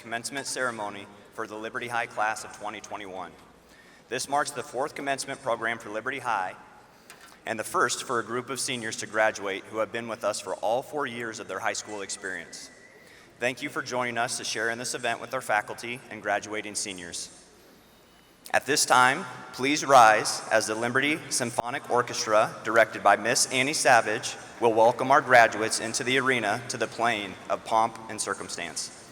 commencement ceremony for the Liberty High class of 2021. This marks the 4th commencement program for Liberty High and the first for a group of seniors to graduate who have been with us for all 4 years of their high school experience. Thank you for joining us to share in this event with our faculty and graduating seniors. At this time, please rise as the Liberty Symphonic Orchestra, directed by Miss Annie Savage, will welcome our graduates into the arena to the playing of Pomp and Circumstance.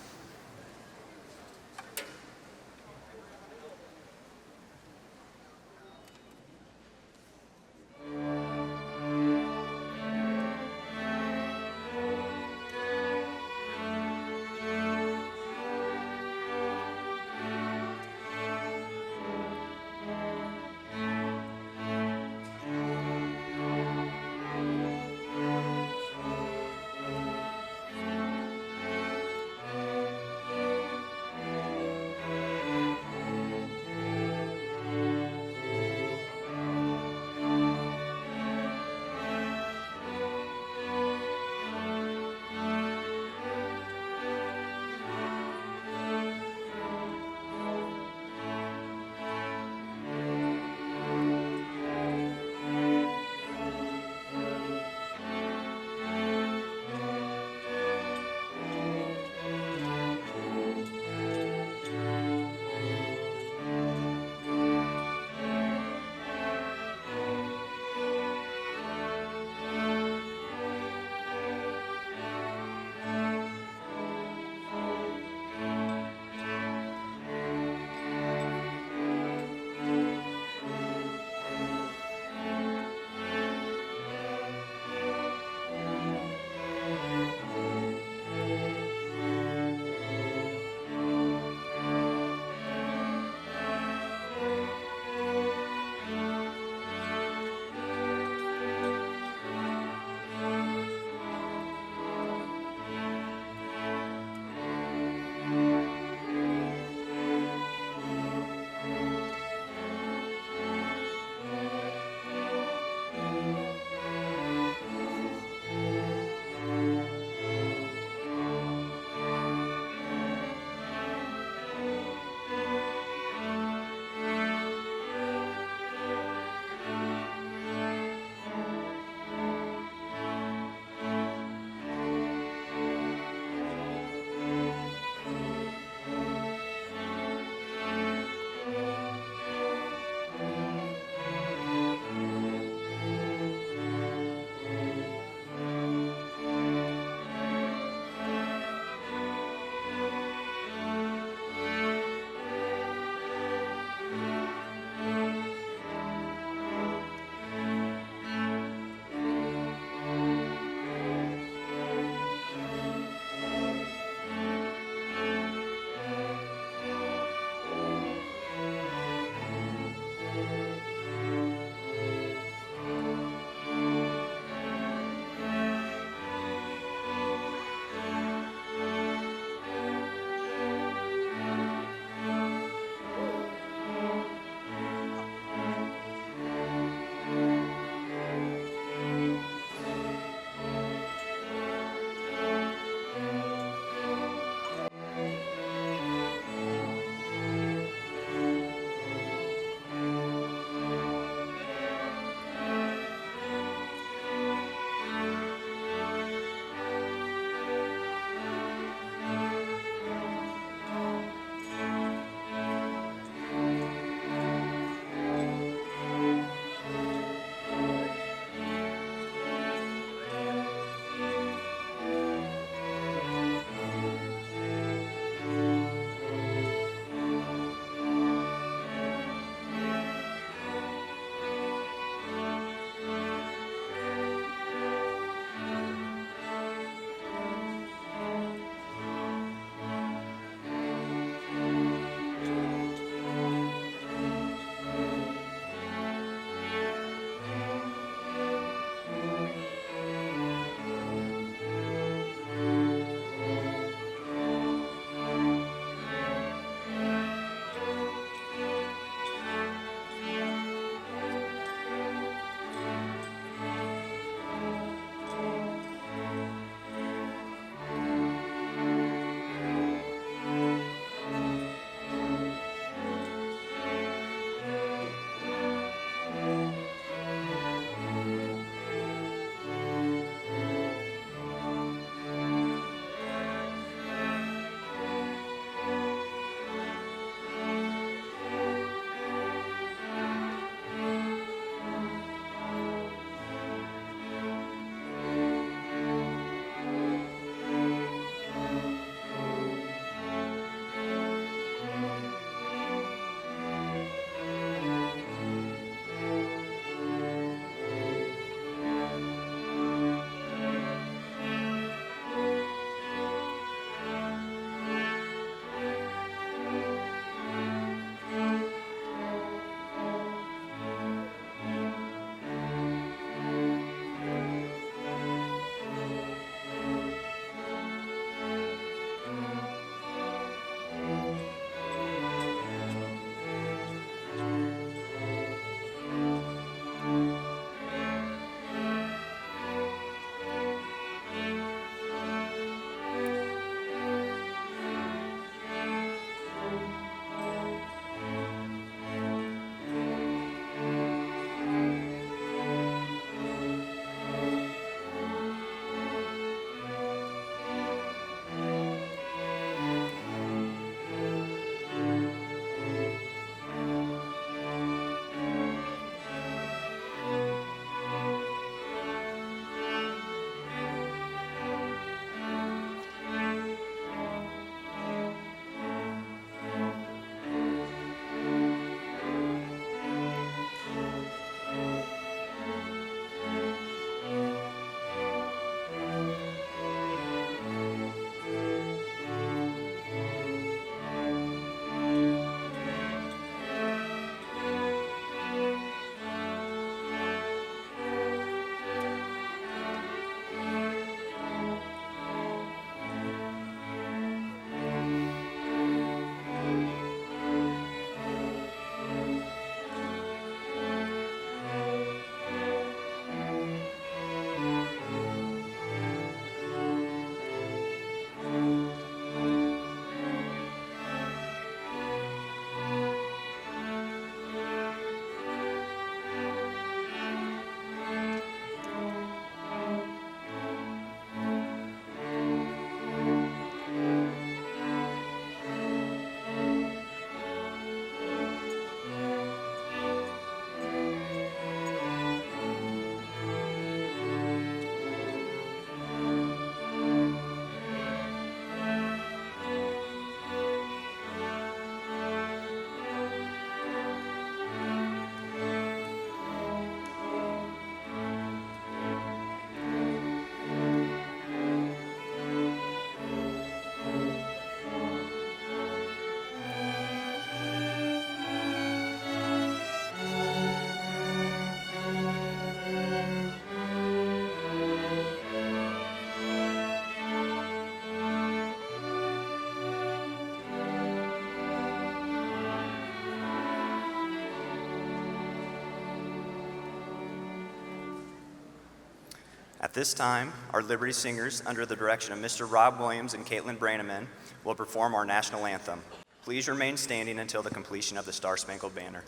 At this time, our Liberty Singers, under the direction of Mr. Rob Williams and Caitlin Branneman, will perform our national anthem. Please remain standing until the completion of the Star Spangled Banner.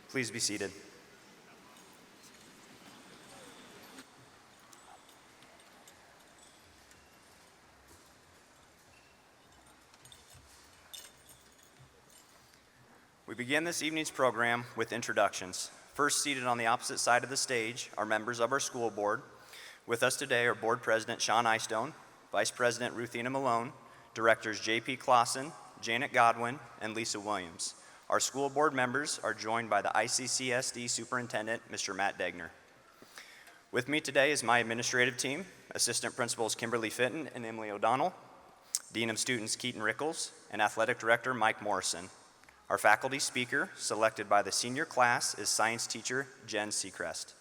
Please be seated. We begin this evening's program with introductions. First, seated on the opposite side of the stage are members of our school board. With us today are Board President Sean Eystone, Vice President Ruthina Malone, Directors J.P. Clausen, Janet Godwin, and Lisa Williams. Our school board members are joined by the ICCSD Superintendent, Mr. Matt Degner. With me today is my administrative team, Assistant Principals Kimberly Fitton and Emily O'Donnell, Dean of Students Keaton Rickles, and Athletic Director Mike Morrison. Our faculty speaker, selected by the senior class, is science teacher Jen Seacrest.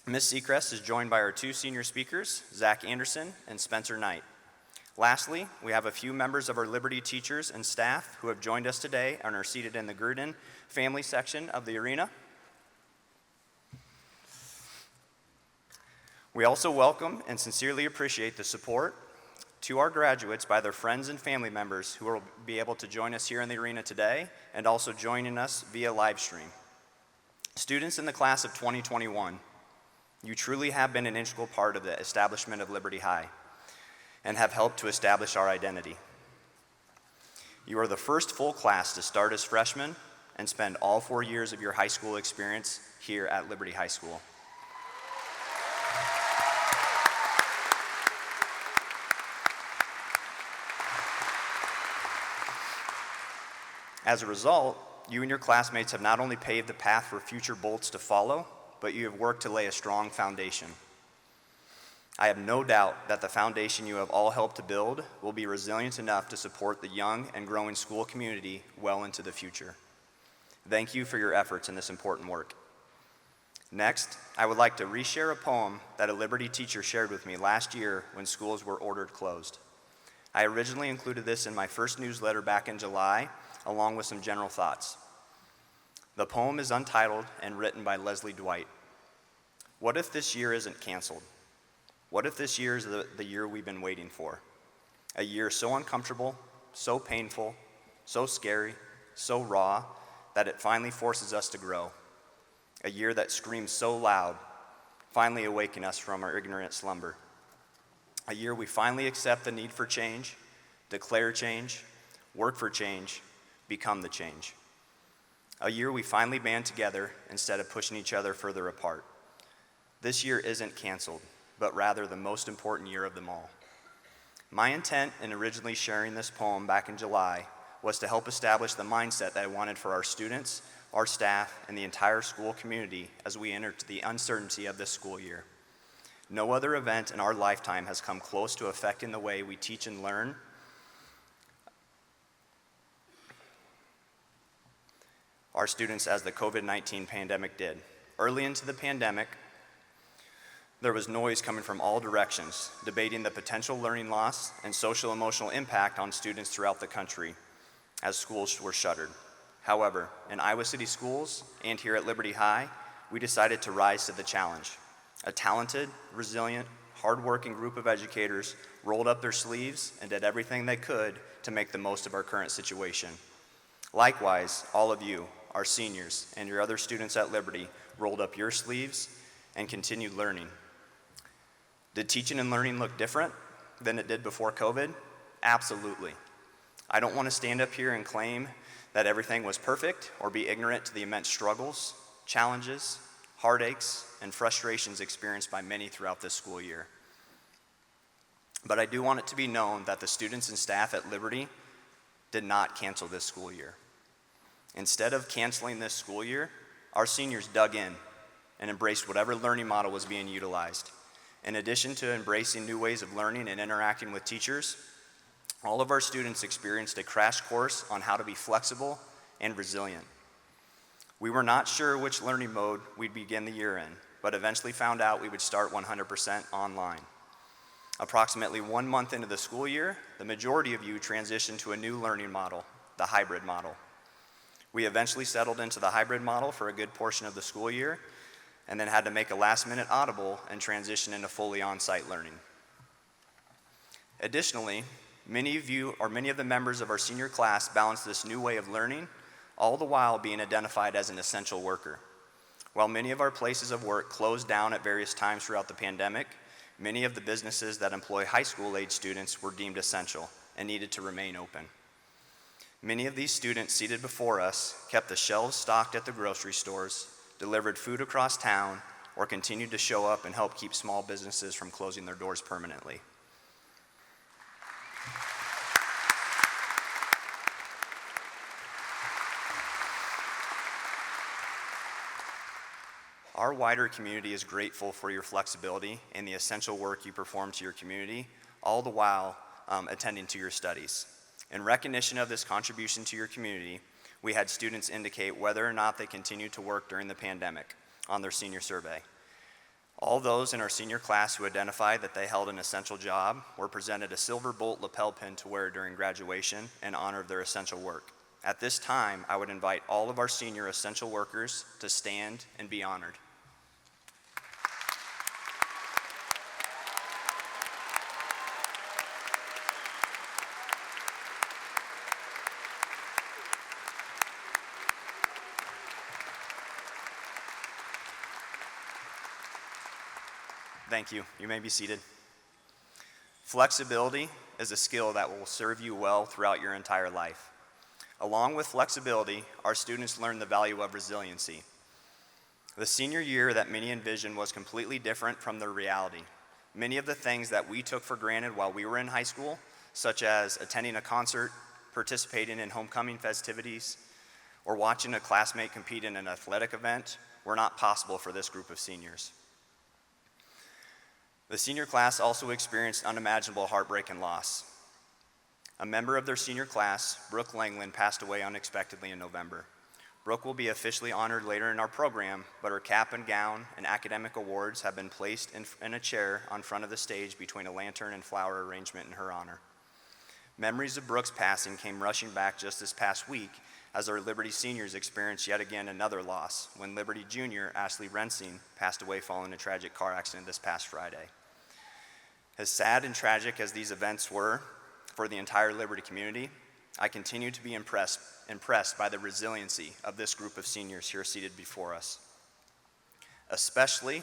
Ms. Seacrest is joined by our two senior speakers, Zach Anderson and Spencer Knight. Lastly, we have a few members of our Liberty teachers and staff who have joined us today and are seated in the Gruden family section of the arena. We also welcome and sincerely appreciate the support to our graduates by their friends and family members who will be able to join us here in the arena today and also joining us via live stream. Students in the class of 2021, you truly have been an integral part of the establishment of Liberty High and have helped to establish our identity. You are the first full class to start as freshmen and spend all 4 years of your high school experience here at Liberty High School. As a result, you and your classmates have not only paved the path for future bolts to follow, but you have worked to lay a strong foundation. I have no doubt that the foundation you have all helped to build will be resilient enough to support the young and growing school community well into the future. Thank you for your efforts in this important work. Next, I would like to reshare a poem that a Liberty teacher shared with me last year when schools were ordered closed. I originally included this in my first newsletter back in July, along with some general thoughts. The poem is untitled and written by Leslie Dwight. What if this year isn't canceled? What if this year is the year we've been waiting for? A year so uncomfortable, so painful, so scary, so raw, that it finally forces us to grow. A year that screams so loud, finally awaking us from our ignorant slumber. A year we finally accept the need for change, declare change, work for change, become the change. A year we finally band together instead of pushing each other further apart. This year isn't canceled, but rather the most important year of them all. My intent in originally sharing this poem back in July was to help establish the mindset that I wanted for our students, our staff, and the entire school community as we enter the uncertainty of this school year. No other event in our lifetime has come close to affecting the way we teach and learn. Our students as the COVID-19 pandemic did. Early into the pandemic, There was noise coming from all directions, debating the potential learning loss and social emotional impact on students throughout the country as schools were shuttered. However, in Iowa City schools and here at Liberty High, we decided to rise to the challenge. A talented, resilient, hardworking group of educators rolled up their sleeves and did everything they could to make the most of our current situation. Likewise, all of you, our seniors, and your other students at Liberty rolled up your sleeves and continued learning. Did teaching and learning look different than it did before COVID? Absolutely. I don't want to stand up here and claim that everything was perfect or be ignorant to the immense struggles, challenges, heartaches, and frustrations experienced by many throughout this school year. But I do want it to be known that the students and staff at Liberty did not cancel this school year. Instead of canceling this school year, our seniors dug in and embraced whatever learning model was being utilized. In addition to embracing new ways of learning and interacting with teachers, all of our students experienced a crash course on how to be flexible and resilient. We were not sure which learning mode we'd begin the year in, but eventually found out we would start 100% online. Approximately 1 month into the school year, the majority of you transitioned to a new learning model, the hybrid model. We eventually settled into the hybrid model for a good portion of the school year, and then had to make a last-minute audible and transition into fully on-site learning. Additionally, many of the members of our senior class balanced this new way of learning, all the while being identified as an essential worker. While many of our places of work closed down at various times throughout the pandemic, many of the businesses that employ high school-age students were deemed essential and needed to remain open. Many of these students seated before us kept the shelves stocked at the grocery stores, delivered food across town, or continued to show up and help keep small businesses from closing their doors permanently. Our wider community is grateful for your flexibility and the essential work you perform to your community, all the while attending to your studies. In recognition of this contribution to your community, we had students indicate whether or not they continued to work during the pandemic on their senior survey. All those in our senior class who identified that they held an essential job were presented a silver bolt lapel pin to wear during graduation in honor of their essential work. At this time, I would invite all of our senior essential workers to stand and be honored. Thank you. You may be seated. Flexibility is a skill that will serve you well throughout your entire life. Along with flexibility, our students learn the value of resiliency. The senior year that many envisioned was completely different from their reality. Many of the things that we took for granted while we were in high school, such as attending a concert, participating in homecoming festivities, or watching a classmate compete in an athletic event, were not possible for this group of seniors. The senior class also experienced unimaginable heartbreak and loss. A member of their senior class, Brooke Langland, passed away unexpectedly in November. Brooke will be officially honored later in our program, but her cap and gown and academic awards have been placed in a chair on front of the stage between a lantern and flower arrangement in her honor. Memories of Brooke's passing came rushing back just this past week as our Liberty seniors experienced yet again another loss when Liberty junior Ashley Rensing passed away following a tragic car accident this past Friday. As sad and tragic as these events were for the entire Liberty community, I continue to be impressed by the resiliency of this group of seniors here seated before us, especially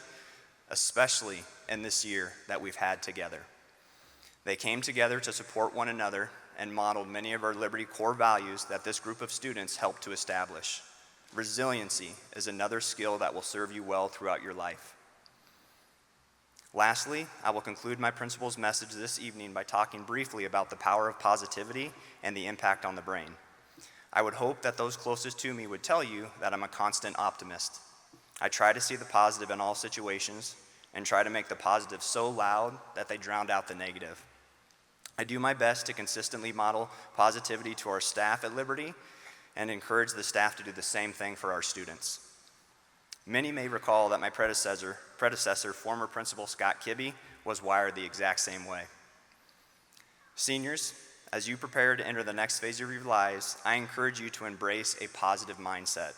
in this year that we've had together. They came together to support one another and modeled many of our Liberty core values that this group of students helped to establish. Resiliency is another skill that will serve you well throughout your life. Lastly, I will conclude my principal's message this evening by talking briefly about the power of positivity and the impact on the brain. I would hope that those closest to me would tell you that I'm a constant optimist. I try to see the positive in all situations and try to make the positive so loud that they drown out the negative. I do my best to consistently model positivity to our staff at Liberty and encourage the staff to do the same thing for our students. Many may recall that my predecessor, former Principal Scott Kibbe, was wired the exact same way. Seniors, as you prepare to enter the next phase of your lives, I encourage you to embrace a positive mindset.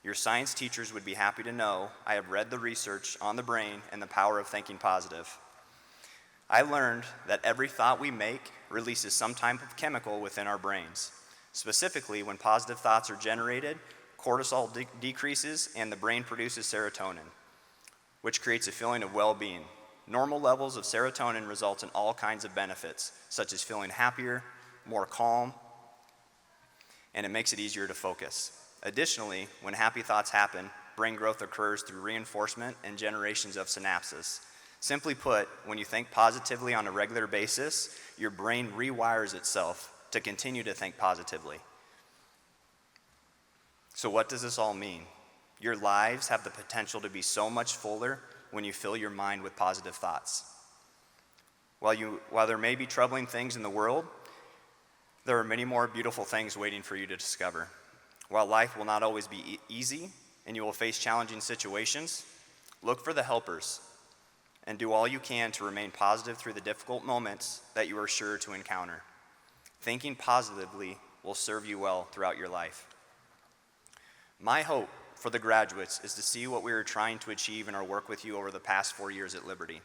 Your science teachers would be happy to know I have read the research on the brain and the power of thinking positive. I learned that every thought we make releases some type of chemical within our brains. Specifically, when positive thoughts are generated, cortisol decreases and the brain produces serotonin, which creates a feeling of well-being. Normal levels of serotonin result in all kinds of benefits, such as feeling happier, more calm, and it makes it easier to focus. Additionally, when happy thoughts happen, brain growth occurs through reinforcement and generations of synapses. Simply put, when you think positively on a regular basis, your brain rewires itself to continue to think positively. So what does this all mean? Your lives have the potential to be so much fuller when you fill your mind with positive thoughts. While there may be troubling things in the world, there are many more beautiful things waiting for you to discover. While life will not always be easy and you will face challenging situations, look for the helpers and do all you can to remain positive through the difficult moments that you are sure to encounter. Thinking positively will serve you well throughout your life. My hope for the graduates is to see what we are trying to achieve in our work with you over the past 4 years at Liberty.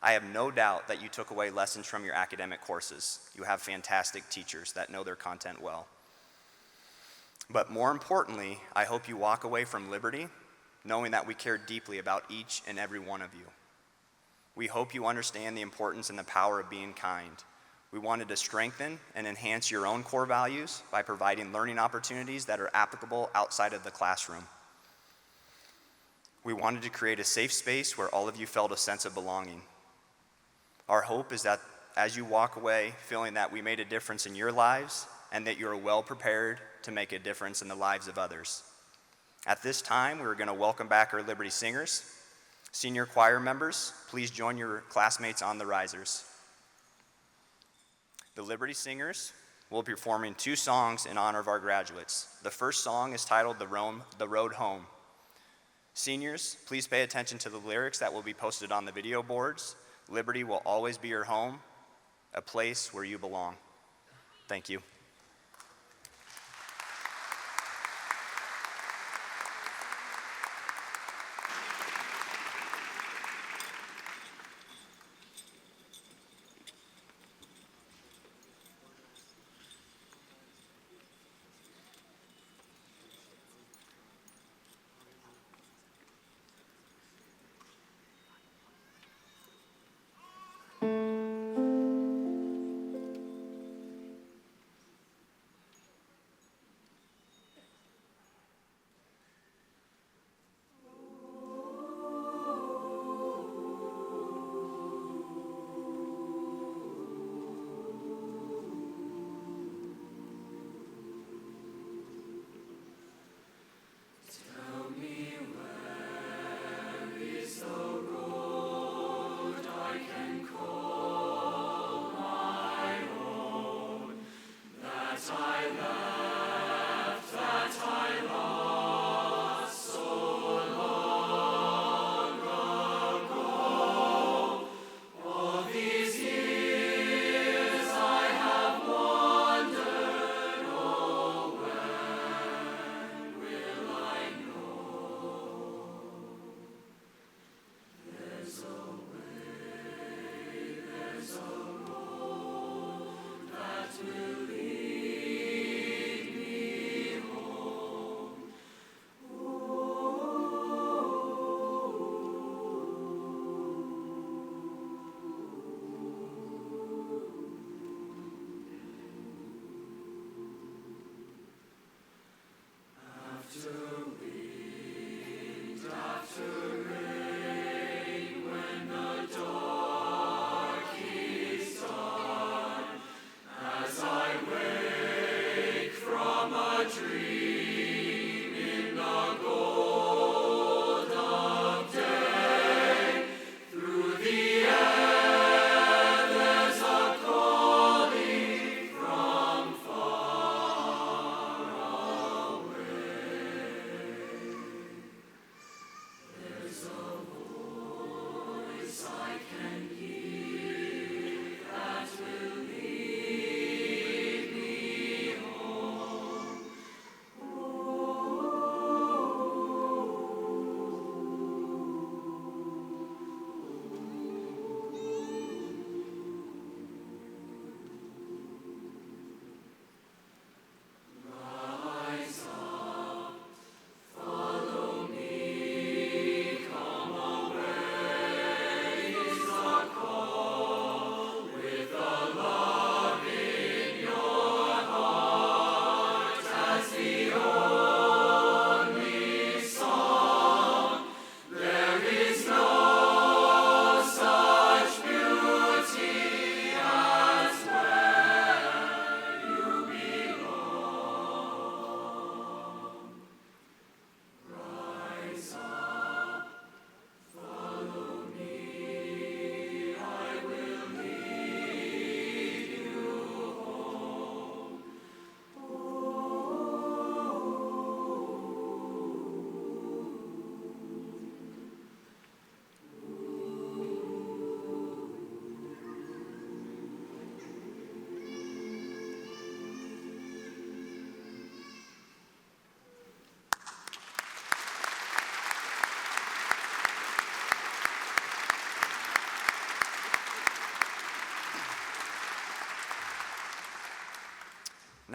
I have no doubt that you took away lessons from your academic courses. You have fantastic teachers that know their content well. But more importantly, I hope you walk away from Liberty knowing that we care deeply about each and every one of you. We hope you understand the importance and the power of being kind. We wanted to strengthen and enhance your own core values by providing learning opportunities that are applicable outside of the classroom. We wanted to create a safe space where all of you felt a sense of belonging. Our hope is that as you walk away feeling that we made a difference in your lives and that you're well prepared to make a difference in the lives of others. At this time, we're going to welcome back our Liberty Singers. Senior choir members, please join your classmates on the risers. The Liberty Singers will be performing 2 songs in honor of our graduates. The first song is titled The Road Home. Seniors, please pay attention to the lyrics that will be posted on the video boards. Liberty will always be your home, a place where you belong. Thank you.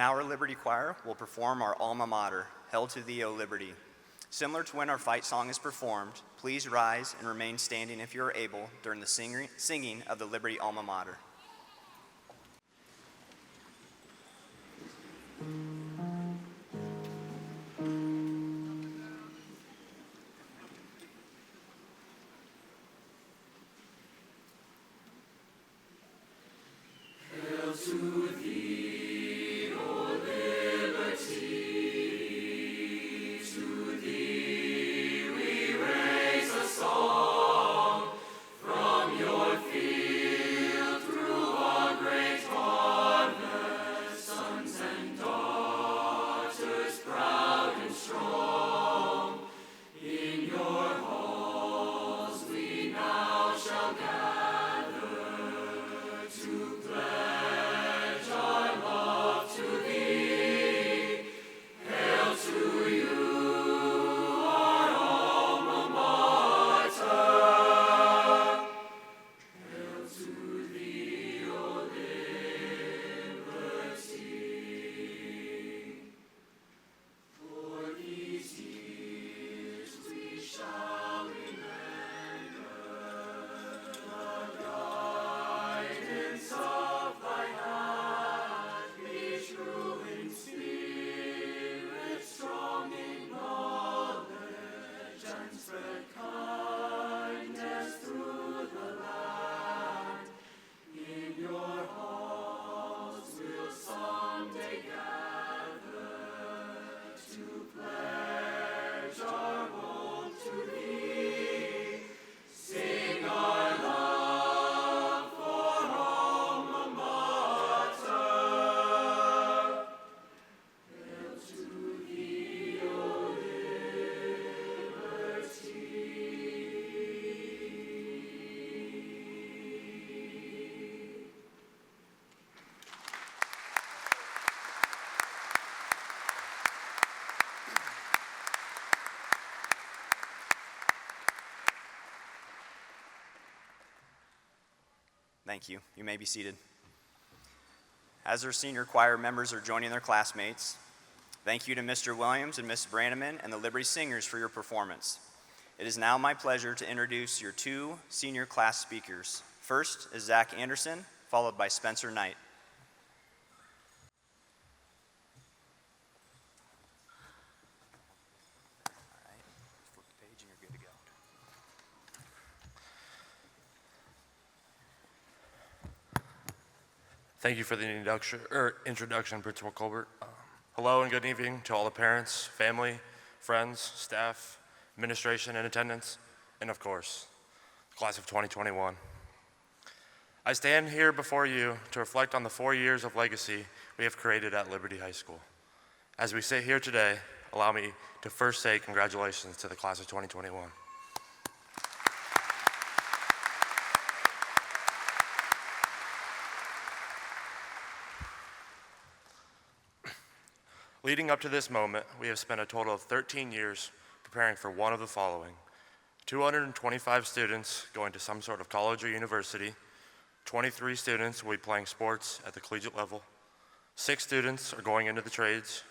Now our Liberty Choir will perform our alma mater, Hail to Thee, O Liberty. Similar to when our fight song is performed, please rise and remain standing if you are able during the singing of the Liberty alma mater. Thank you. You may be seated. As our senior choir members are joining their classmates, thank you to Mr. Williams and Ms. Branneman and the Liberty Singers for your performance. It is now my pleasure to introduce your two senior class speakers. First is Zach Anderson, followed by Spencer Knight. All right, flip the page and you're good to go. Thank you for the introduction, Principal Colbert. Hello and good evening to all the parents, family, friends, staff, administration in attendance, and of course, the class of 2021. I stand here before you to reflect on the 4 years of legacy we have created at Liberty High School. As we sit here today, allow me to first say congratulations to the class of 2021. Leading up to this moment, we have spent a total of 13 years preparing for one of the following: 225 students going to some sort of college or university, 23 students will be playing sports at the collegiate level, 6 students are going into the trades,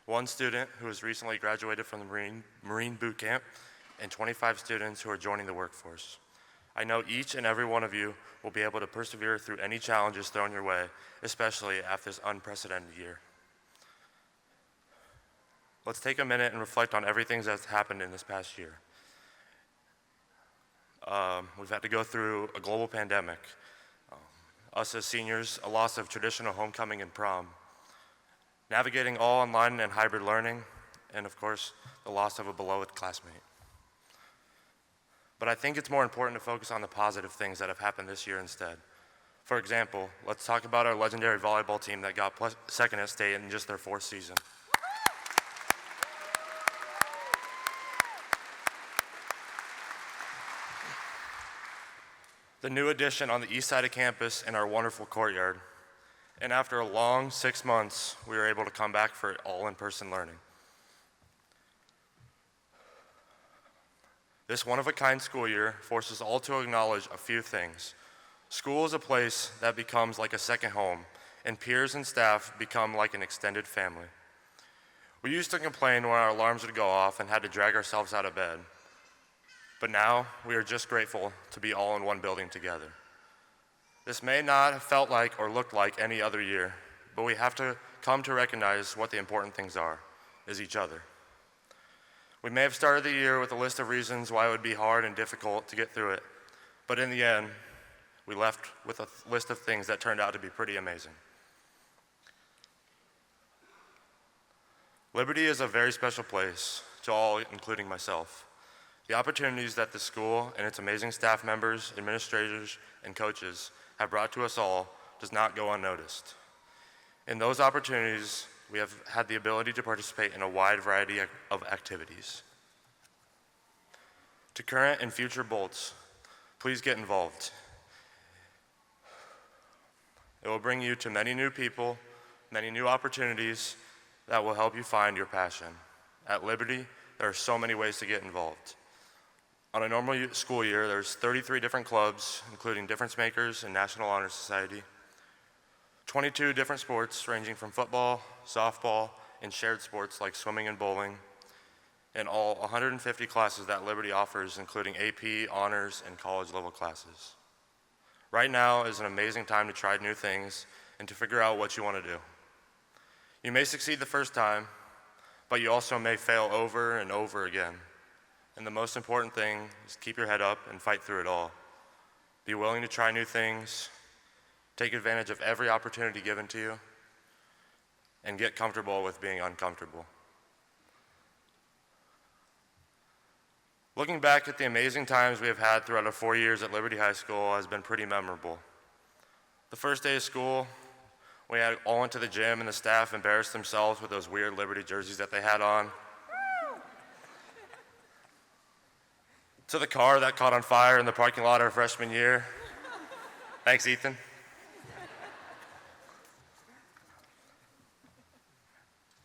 1 student who has recently graduated from the Marine boot camp, and 25 students who are joining the workforce. I know each and every one of you will be able to persevere through any challenges thrown your way, especially after this unprecedented year. Let's take a minute and reflect on everything that's happened in this past year. We've had to go through a global pandemic. Us as seniors, a loss of traditional homecoming and prom. Navigating all online and hybrid learning, and of course, the loss of a beloved classmate. But I think it's more important to focus on the positive things that have happened this year instead. For example, let's talk about our legendary volleyball team that got second at state in just their 4th season. The new addition on the east side of campus in our wonderful courtyard. And after a long 6 months, we were able to come back for all in-person learning. This one-of-a-kind school year forces all to acknowledge a few things. School is a place that becomes like a second home. and peers and staff become like an extended family. We used to complain when our alarms would go off and had to drag ourselves out of bed. But now, we are just grateful to be all in one building together. This may not have felt like or looked like any other year, but we have to come to recognize what the important things are, is each other. We may have started the year with a list of reasons why it would be hard and difficult to get through it, but in the end, we left with a list of things that turned out to be pretty amazing. Liberty is a very special place to all, including myself. The opportunities that the school and its amazing staff members, administrators, and coaches have brought to us all does not go unnoticed. In those opportunities, we have had the ability to participate in a wide variety of activities. To current and future Bolts, please get involved. It will bring you to many new people, many new opportunities that will help you find your passion. At Liberty, there are so many ways to get involved. On a normal school year, there's 33 different clubs, including Difference Makers and National Honor Society, 22 different sports ranging from football, softball, and shared sports like swimming and bowling, and all 150 classes that Liberty offers, including AP, honors, and college-level classes. Right now is an amazing time to try new things and to figure out what you want to do. You may succeed the first time, but you also may fail over and over again. And the most important thing is keep your head up and fight through it all. Be willing to try new things, take advantage of every opportunity given to you, and get comfortable with being uncomfortable. Looking back at the amazing times we have had throughout our 4 years at Liberty High School has been pretty memorable. The first day of school, we all went to the gym and the staff embarrassed themselves with those weird Liberty jerseys that they had on. To the car that caught on fire in the parking lot our freshman year. Thanks, Ethan.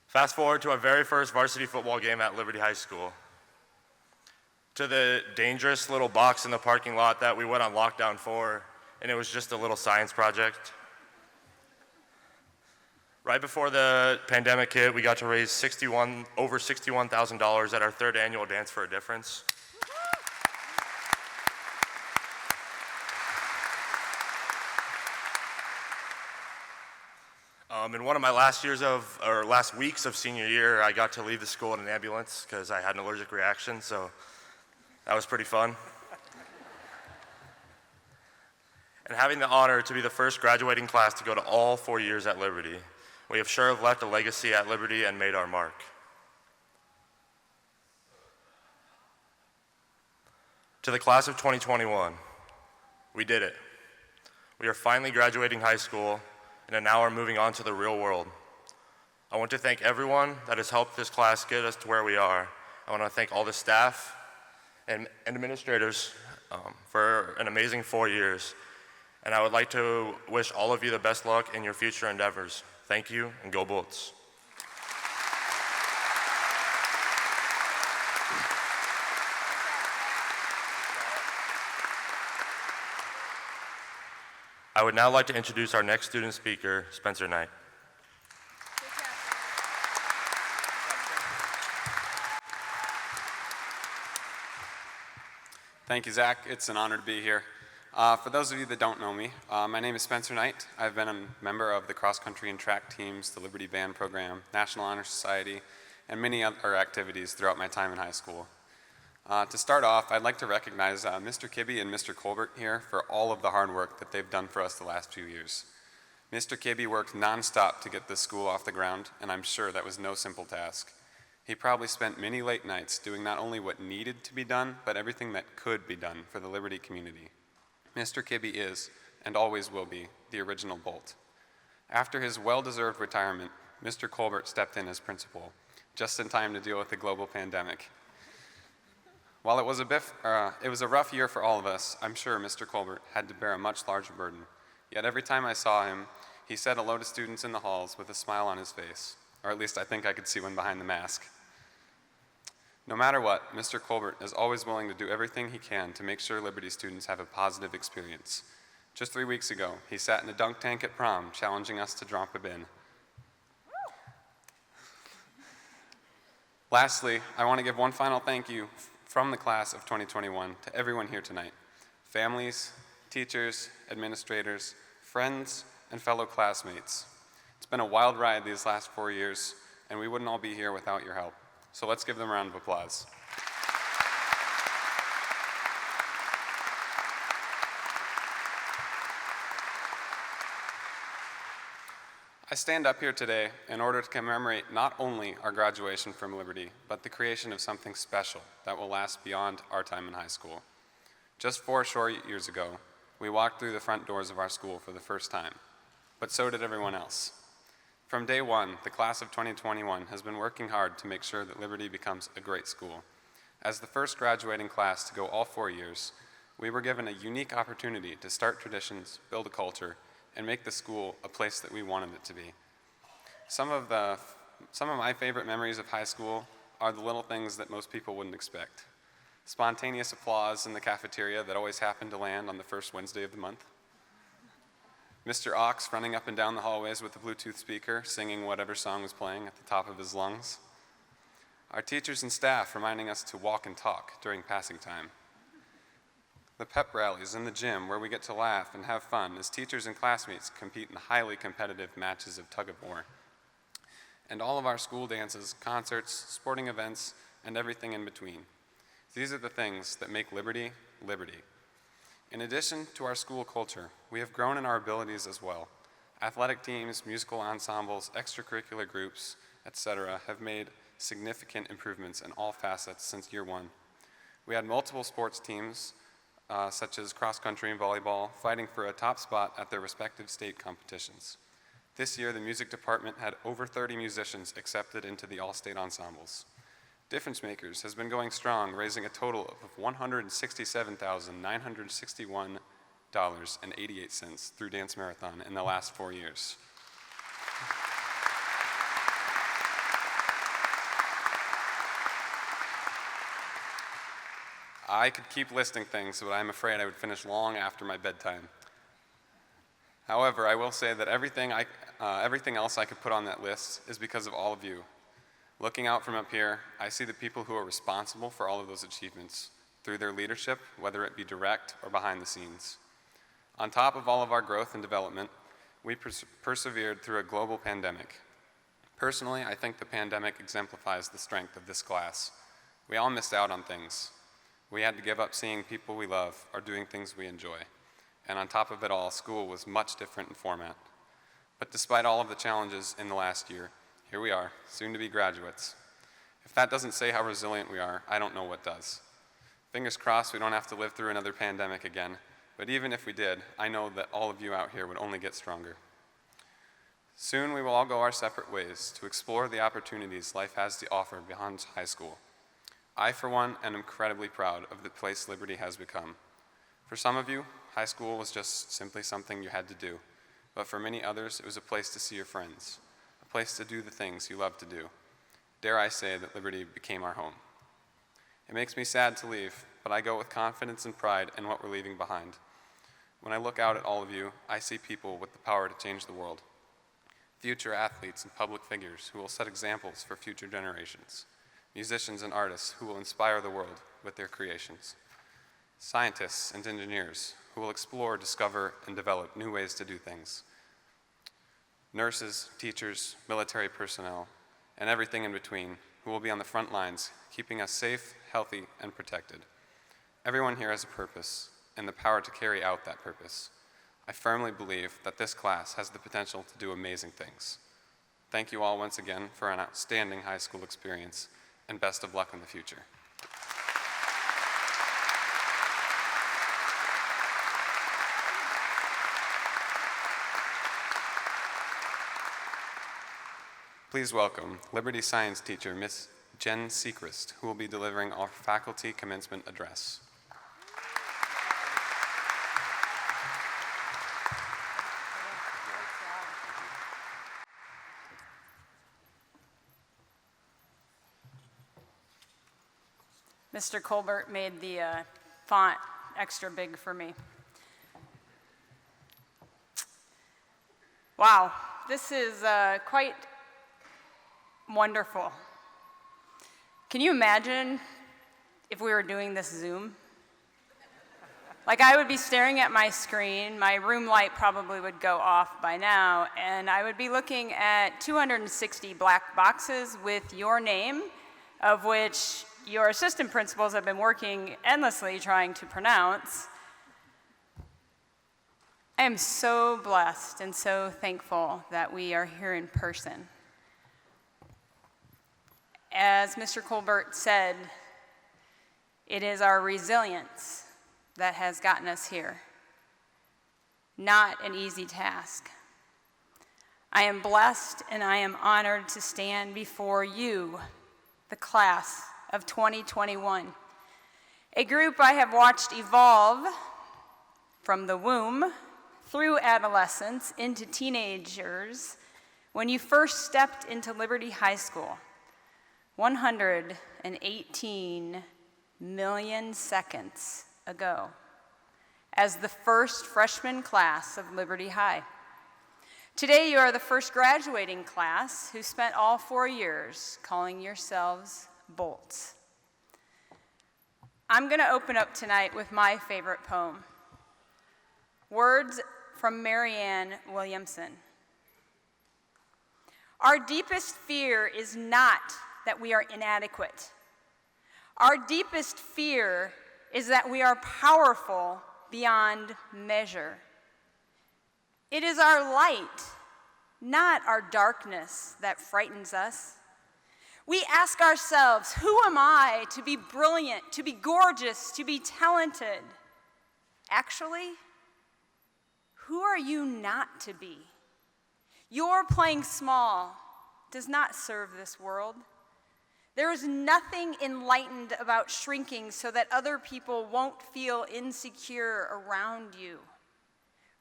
Fast forward to our very first varsity football game at Liberty High School. To the dangerous little box in the parking lot that we went on lockdown for, and it was just a little science project. Right before the pandemic hit, we got to raise over $61,000 at our third annual Dance for a Difference. In one of my last weeks of senior year, I got to leave the school in an ambulance because I had an allergic reaction, so that was pretty fun. And having the honor to be the first graduating class to go to all 4 years at Liberty, we have sure left a legacy at Liberty and made our mark. To the class of 2021, we did it. We are finally graduating high school and now are moving on to the real world. I want to thank everyone that has helped this class get us to where we are. I want to thank all the staff and administrators for an amazing 4 years. And I would like to wish all of you the best luck in your future endeavors. Thank you, and go Bolts. I would now like to introduce our next student speaker, Spencer Knight. Thank you, Zach. It's an honor to be here. For those of you that don't know me, my name is Spencer Knight. I've been a member of the cross-country and track teams, the Liberty Band Program, National Honor Society, and many other activities throughout my time in high school. To start off, I'd like to recognize Mr. Kibbe and Mr. Colbert here for all of the hard work that they've done for us the last few years. Mr. Kibbe worked nonstop to get this school off the ground, and I'm sure that was no simple task. He probably spent many late nights doing not only what needed to be done, but everything that could be done for the Liberty community. Mr. Kibbe is, and always will be, the original Bolt. After his well-deserved retirement, Mr. Colbert stepped in as principal, just in time to deal with the global pandemic. While it was a rough year for all of us, I'm sure Mr. Colbert had to bear a much larger burden. Yet every time I saw him, he said hello to students in the halls with a smile on his face, or at least I think I could see one behind the mask. No matter what, Mr. Colbert is always willing to do everything he can to make sure Liberty students have a positive experience. Just 3 weeks ago, he sat in a dunk tank at prom, challenging us to drop a bin. Lastly, I want to give one final thank you from the class of 2021 to everyone here tonight. Families, teachers, administrators, friends, and fellow classmates. It's been a wild ride these last 4 years, and we wouldn't all be here without your help. So let's give them a round of applause. I stand up here today in order to commemorate not only our graduation from Liberty, but the creation of something special that will last beyond our time in high school. Just 4 short years ago, we walked through the front doors of our school for the first time, but so did everyone else. From day one, the class of 2021 has been working hard to make sure that Liberty becomes a great school. As the first graduating class to go all 4 years, we were given a unique opportunity to start traditions, build a culture, and make the school a place that we wanted it to be. Some of my favorite memories of high school are the little things that most people wouldn't expect. Spontaneous applause in the cafeteria that always happened to land on the first Wednesday of the month. Mr. Ox running up and down the hallways with a Bluetooth speaker, singing whatever song was playing at the top of his lungs. Our teachers and staff reminding us to walk and talk during passing time. The pep rallies in the gym where we get to laugh and have fun as teachers and classmates compete in highly competitive matches of tug-of-war. And all of our school dances, concerts, sporting events, and everything in between. These are the things that make Liberty, Liberty. In addition to our school culture, we have grown in our abilities as well. Athletic teams, musical ensembles, extracurricular groups, etc. have made significant improvements in all facets since year one. We had multiple sports teams, such as cross country and volleyball, fighting for a top spot at their respective state competitions. This year, the music department had over 30 musicians accepted into the all-state ensembles. Difference Makers has been going strong, raising a total of $167,961.88 through Dance Marathon in the last 4 years. I could keep listing things, but I'm afraid I would finish long after my bedtime. However, I will say that everything else I could put on that list is because of all of you. Looking out from up here, I see the people who are responsible for all of those achievements through their leadership, whether it be direct or behind the scenes. On top of all of our growth and development, we persevered through a global pandemic. Personally, I think the pandemic exemplifies the strength of this class. We all missed out on things. We had to give up seeing people we love or doing things we enjoy. And on top of it all, school was much different in format. But despite all of the challenges in the last year, here we are, soon to be graduates. If that doesn't say how resilient we are, I don't know what does. Fingers crossed we don't have to live through another pandemic again, but even if we did, I know that all of you out here would only get stronger. Soon we will all go our separate ways to explore the opportunities life has to offer beyond high school. I, for one, am incredibly proud of the place Liberty has become. For some of you, high school was just simply something you had to do, but for many others, it was a place to see your friends, a place to do the things you love to do. Dare I say that Liberty became our home. It makes me sad to leave, but I go with confidence and pride in what we're leaving behind. When I look out at all of you, I see people with the power to change the world. Future athletes and public figures who will set examples for future generations. Musicians and artists who will inspire the world with their creations. Scientists and engineers who will explore, discover, and develop new ways to do things. Nurses, teachers, military personnel, and everything in between who will be on the front lines, keeping us safe, healthy, and protected. Everyone here has a purpose and the power to carry out that purpose. I firmly believe that this class has the potential to do amazing things. Thank you all once again for an outstanding high school experience, and best of luck in the future. Please welcome Liberty Science teacher, Miss Jen Sechrist, who will be delivering our faculty commencement address. Mr. Colbert made the font extra big for me. Wow, this is quite wonderful. Can you imagine if we were doing this Zoom? Like, I would be staring at my screen, my room light probably would go off by now, and I would be looking at 260 black boxes with your name, of which your assistant principals have been working endlessly trying to pronounce. I am so blessed and so thankful that we are here in person. As Mr. Colbert said, it is our resilience that has gotten us here. Not an easy task. I am blessed and I am honored to stand before you, the class of 2021, a group I have watched evolve from the womb through adolescence into teenagers when you first stepped into Liberty High School 118 million seconds ago as the first freshman class of Liberty High. Today you are the first graduating class who spent all 4 years calling yourselves Bolts. I'm going to open up tonight with my favorite poem, words from Marianne Williamson. Our deepest fear is not that we are inadequate. Our deepest fear is that we are powerful beyond measure. It is our light, not our darkness, that frightens us. We ask ourselves, who am I to be brilliant, to be gorgeous, to be talented? Actually, who are you not to be? Your playing small does not serve this world. There is nothing enlightened about shrinking so that other people won't feel insecure around you.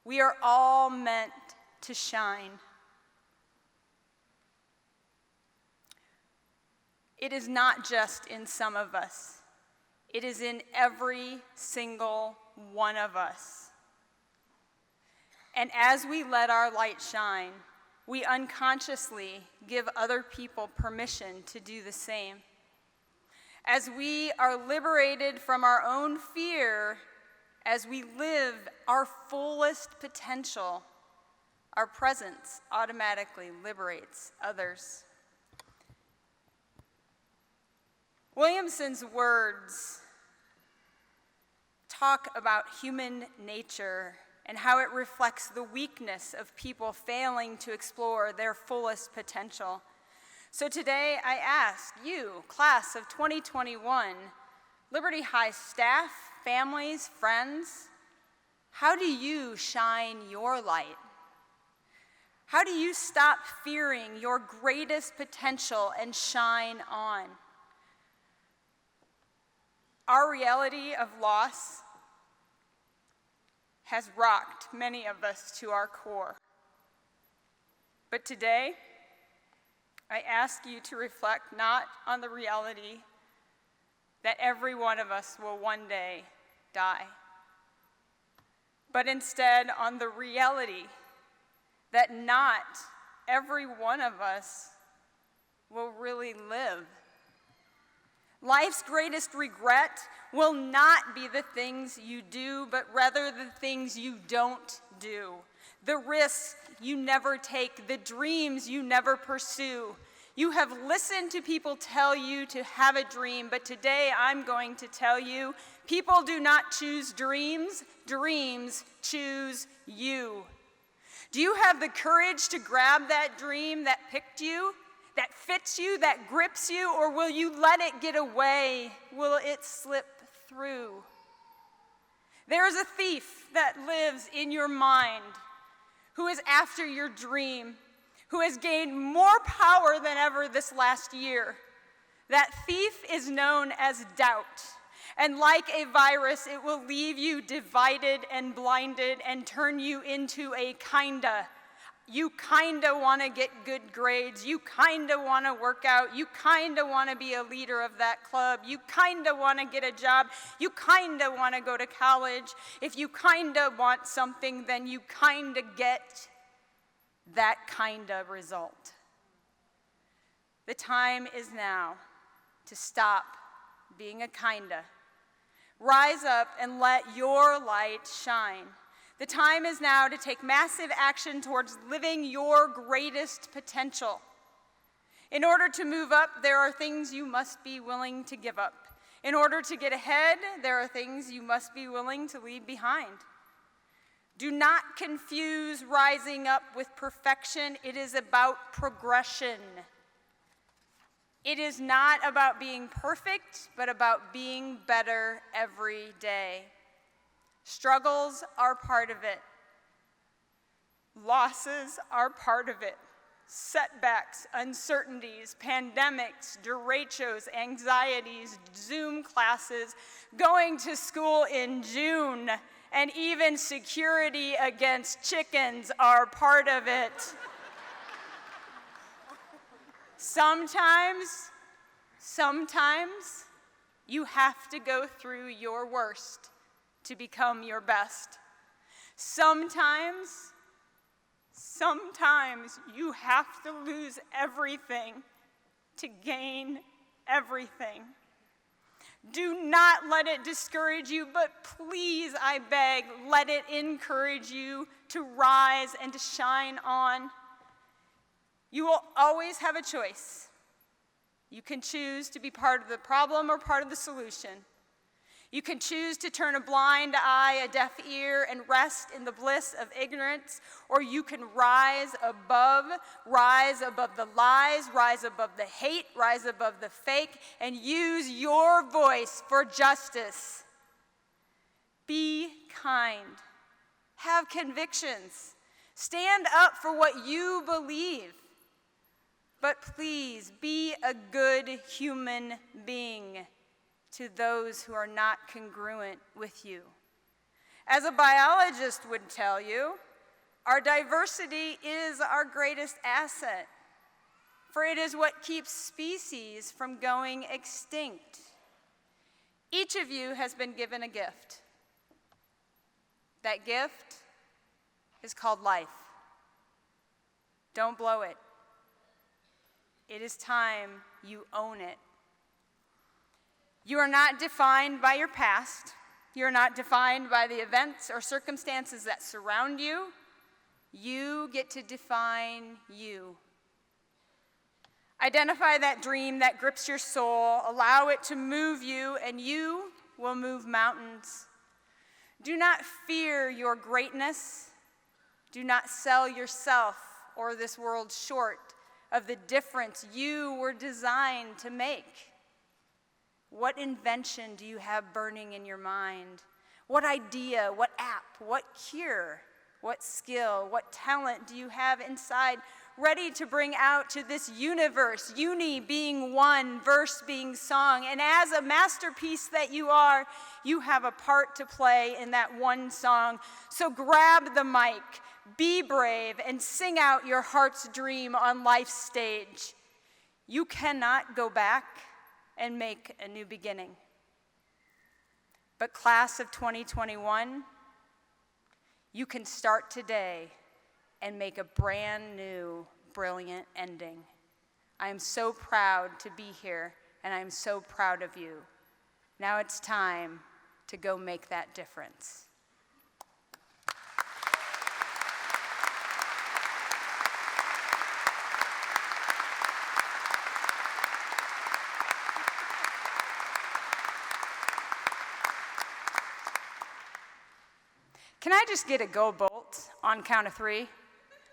We are all meant to shine. It is not just in some of us. It is in every single one of us. And as we let our light shine, we unconsciously give other people permission to do the same. As we are liberated from our own fear, as we live our fullest potential, our presence automatically liberates others. Williamson's words talk about human nature and how it reflects the weakness of people failing to explore their fullest potential. So today I ask you, class of 2021, Liberty High staff, families, friends, how do you shine your light? How do you stop fearing your greatest potential and shine on? Our reality of loss has rocked many of us to our core. But today, I ask you to reflect not on the reality that every one of us will one day die, but instead on the reality that not every one of us will really live. Life's greatest regret will not be the things you do, but rather the things you don't do. The risks you never take, the dreams you never pursue. You have listened to people tell you to have a dream, but today I'm going to tell you, people do not choose dreams, dreams choose you. Do you have the courage to grab that dream that picked you, that fits you, that grips you, or will you let it get away? Will it slip through? There is a thief that lives in your mind who is after your dream, who has gained more power than ever this last year. That thief is known as doubt. And like a virus, it will leave you divided and blinded and turn you into a kinda. You kinda wanna get good grades, you kinda wanna work out, you kinda wanna be a leader of that club, you kinda wanna get a job, you kinda wanna go to college. If you kinda want something, then you kinda get that kind of result. The time is now to stop being a kinda. Rise up and let your light shine. The time is now to take massive action towards living your greatest potential. In order to move up, there are things you must be willing to give up. In order to get ahead, there are things you must be willing to leave behind. Do not confuse rising up with perfection. It is about progression. It is not about being perfect, but about being better every day. Struggles are part of it. Losses are part of it. Setbacks, uncertainties, pandemics, derechos, anxieties, Zoom classes, going to school in June, and even security against chickens are part of it. Sometimes you have to go through your worst to become your best. Sometimes you have to lose everything to gain everything. Do not let it discourage you, but please, I beg, let it encourage you to rise and to shine on. You will always have a choice. You can choose to be part of the problem or part of the solution. You can choose to turn a blind eye, a deaf ear, and rest in the bliss of ignorance, or you can rise above the lies, rise above the hate, rise above the fake, and use your voice for justice. Be kind. Have convictions. Stand up for what you believe. But please, be a good human being to those who are not congruent with you. As a biologist would tell you, our diversity is our greatest asset, for it is what keeps species from going extinct. Each of you has been given a gift. That gift is called life. Don't blow it. It is time you own it. You are not defined by your past. You are not defined by the events or circumstances that surround you. You get to define you. Identify that dream that grips your soul. Allow it to move you, and you will move mountains. Do not fear your greatness. Do not sell yourself or this world short of the difference you were designed to make. What invention do you have burning in your mind? What idea, what app, what cure, what skill, what talent do you have inside ready to bring out to this universe? Uni being one, verse being song. And as a masterpiece that you are, you have a part to play in that one song. So grab the mic, be brave, and sing out your heart's dream on life's stage. You cannot go back and make a new beginning. But class of 2021, you can start today and make a brand new, brilliant ending. I am so proud to be here, and I am so proud of you. Now it's time to go make that difference. Can I just get a go bolt on count of 3?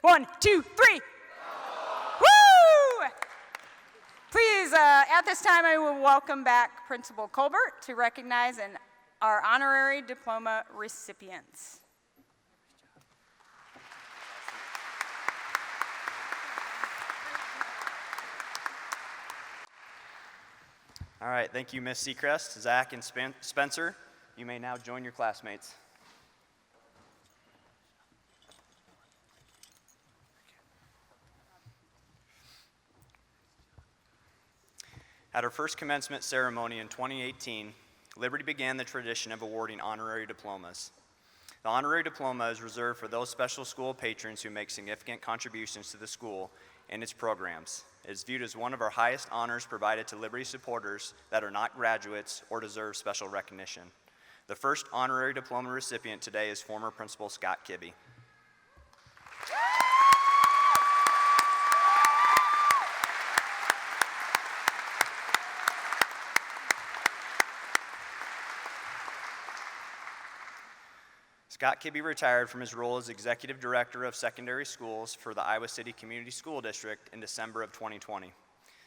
1, 2, 3. Woo! Please, at this time, I will welcome back Principal Colbert to recognize our honorary diploma recipients. All right, thank you, Ms. Seacrest, Zach, and Spencer. You may now join your classmates. At our first commencement ceremony in 2018, Liberty began the tradition of awarding honorary diplomas. The honorary diploma is reserved for those special school patrons who make significant contributions to the school and its programs. It is viewed as one of our highest honors provided to Liberty supporters that are not graduates or deserve special recognition. The first honorary diploma recipient today is former Principal Scott Kibbe. Scott Kibbe retired from his role as Executive Director of Secondary Schools for the Iowa City Community School District in December of 2020.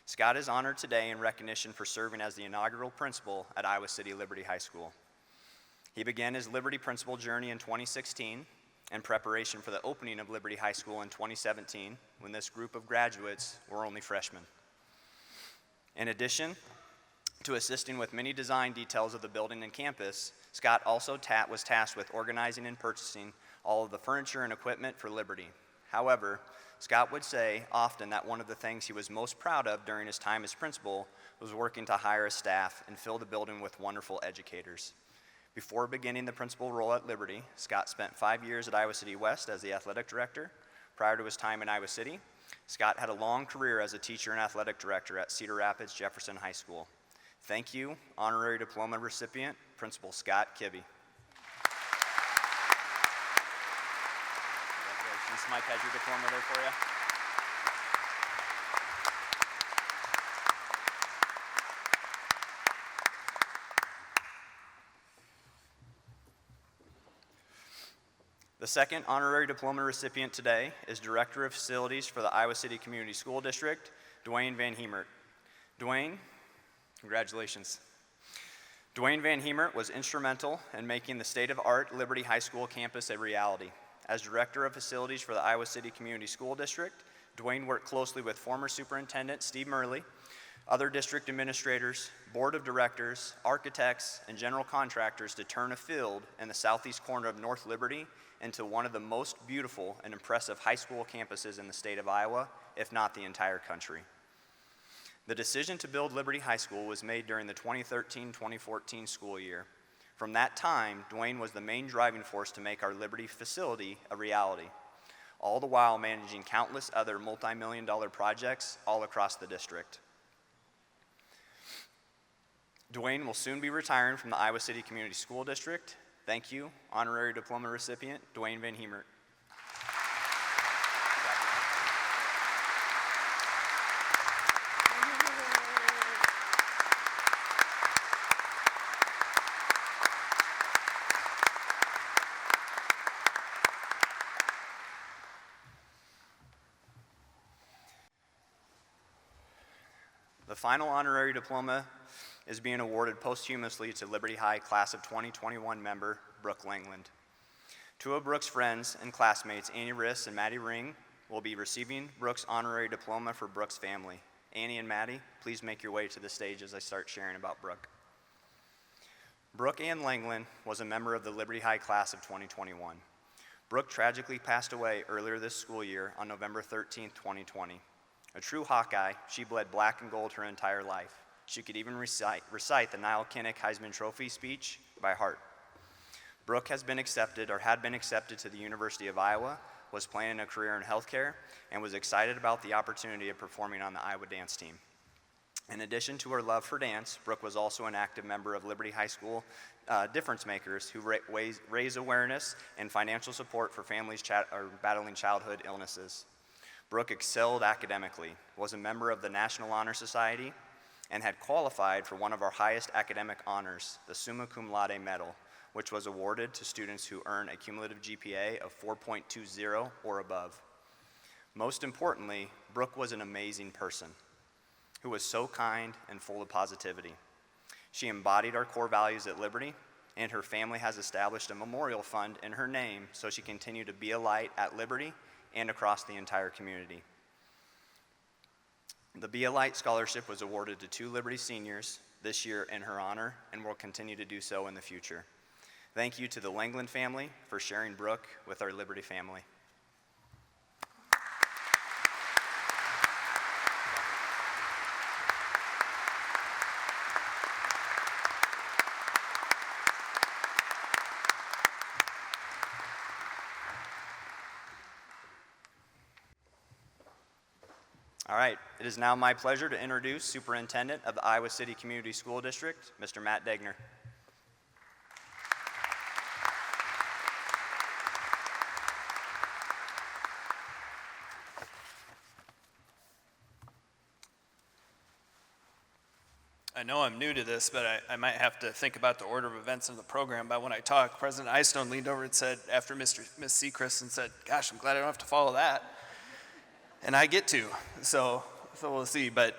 Scott is honored today in recognition for serving as the inaugural principal at Iowa City Liberty High School. He began his Liberty principal journey in 2016 in preparation for the opening of Liberty High School in 2017, when this group of graduates were only freshmen. In addition to assisting with many design details of the building and campus, Scott also was tasked with organizing and purchasing all of the furniture and equipment for Liberty. However, Scott would say often that one of the things he was most proud of during his time as principal was working to hire a staff and fill the building with wonderful educators. Before beginning the principal role at Liberty, Scott spent 5 years at Iowa City West as the athletic director. Prior to his time in Iowa City, Scott had a long career as a teacher and athletic director at Cedar Rapids Jefferson High School. Thank you, honorary diploma recipient, Principal Scott Kibbe. Congratulations. Mike has your diploma there for you. The second honorary diploma recipient today is Director of Facilities for the Iowa City Community School District, Dwayne Van Hemert. Dwayne, congratulations. Dwayne Van Hemert was instrumental in making the state-of-the-art Liberty High School campus a reality. As Director of Facilities for the Iowa City Community School District, Dwayne worked closely with former Superintendent Steve Murley, other district administrators, board of directors, architects, and general contractors to turn a field in the southeast corner of North Liberty into one of the most beautiful and impressive high school campuses in the state of Iowa, if not the entire country. The decision to build Liberty High School was made during the 2013-2014 school year. From that time, Dwayne was the main driving force to make our Liberty facility a reality, all the while managing countless other multi-million-dollar projects all across the district. Dwayne will soon be retiring from the Iowa City Community School District. Thank you, honorary diploma recipient, Dwayne Van Hemert. The final honorary diploma is being awarded posthumously to Liberty High Class of 2021 member, Brooke Langland. Two of Brooke's friends and classmates, Annie Riss and Maddie Ring, will be receiving Brooke's honorary diploma for Brooke's family. Annie and Maddie, please make your way to the stage as I start sharing about Brooke. Brooke Ann Langland was a member of the Liberty High Class of 2021. Brooke tragically passed away earlier this school year on November 13, 2020. A true Hawkeye, she bled black and gold her entire life. She could even recite the Niall Kinnick Heisman Trophy speech by heart. Brooke has been accepted, or had been accepted, to the University of Iowa, was planning a career in healthcare, and was excited about the opportunity of performing on the Iowa dance team. In addition to her love for dance, Brooke was also an active member of Liberty High School Difference Makers, who raise awareness and financial support for families battling childhood illnesses. Brooke excelled academically, was a member of the National Honor Society, and had qualified for one of our highest academic honors, the Summa Cum Laude Medal, which was awarded to students who earn a cumulative GPA of 4.20 or above. Most importantly, Brooke was an amazing person who was so kind and full of positivity. She embodied our core values at Liberty, and her family has established a memorial fund in her name so she continued to be a light at Liberty and across the entire community. The Be a Light Scholarship was awarded to 2 Liberty seniors this year in her honor, and will continue to do so in the future. Thank you to the Langland family for sharing Brooke with our Liberty family. right, it is now my pleasure to introduce Superintendent of the Iowa City Community School District, Mr. Matt Degner. I know I'm new to this, but I might have to think about the order of events in the program. But when I talk, President Eystone leaned over and said, after Miss Seacrest, and said, gosh, I'm glad I don't have to follow that. And I get to, so we'll see. But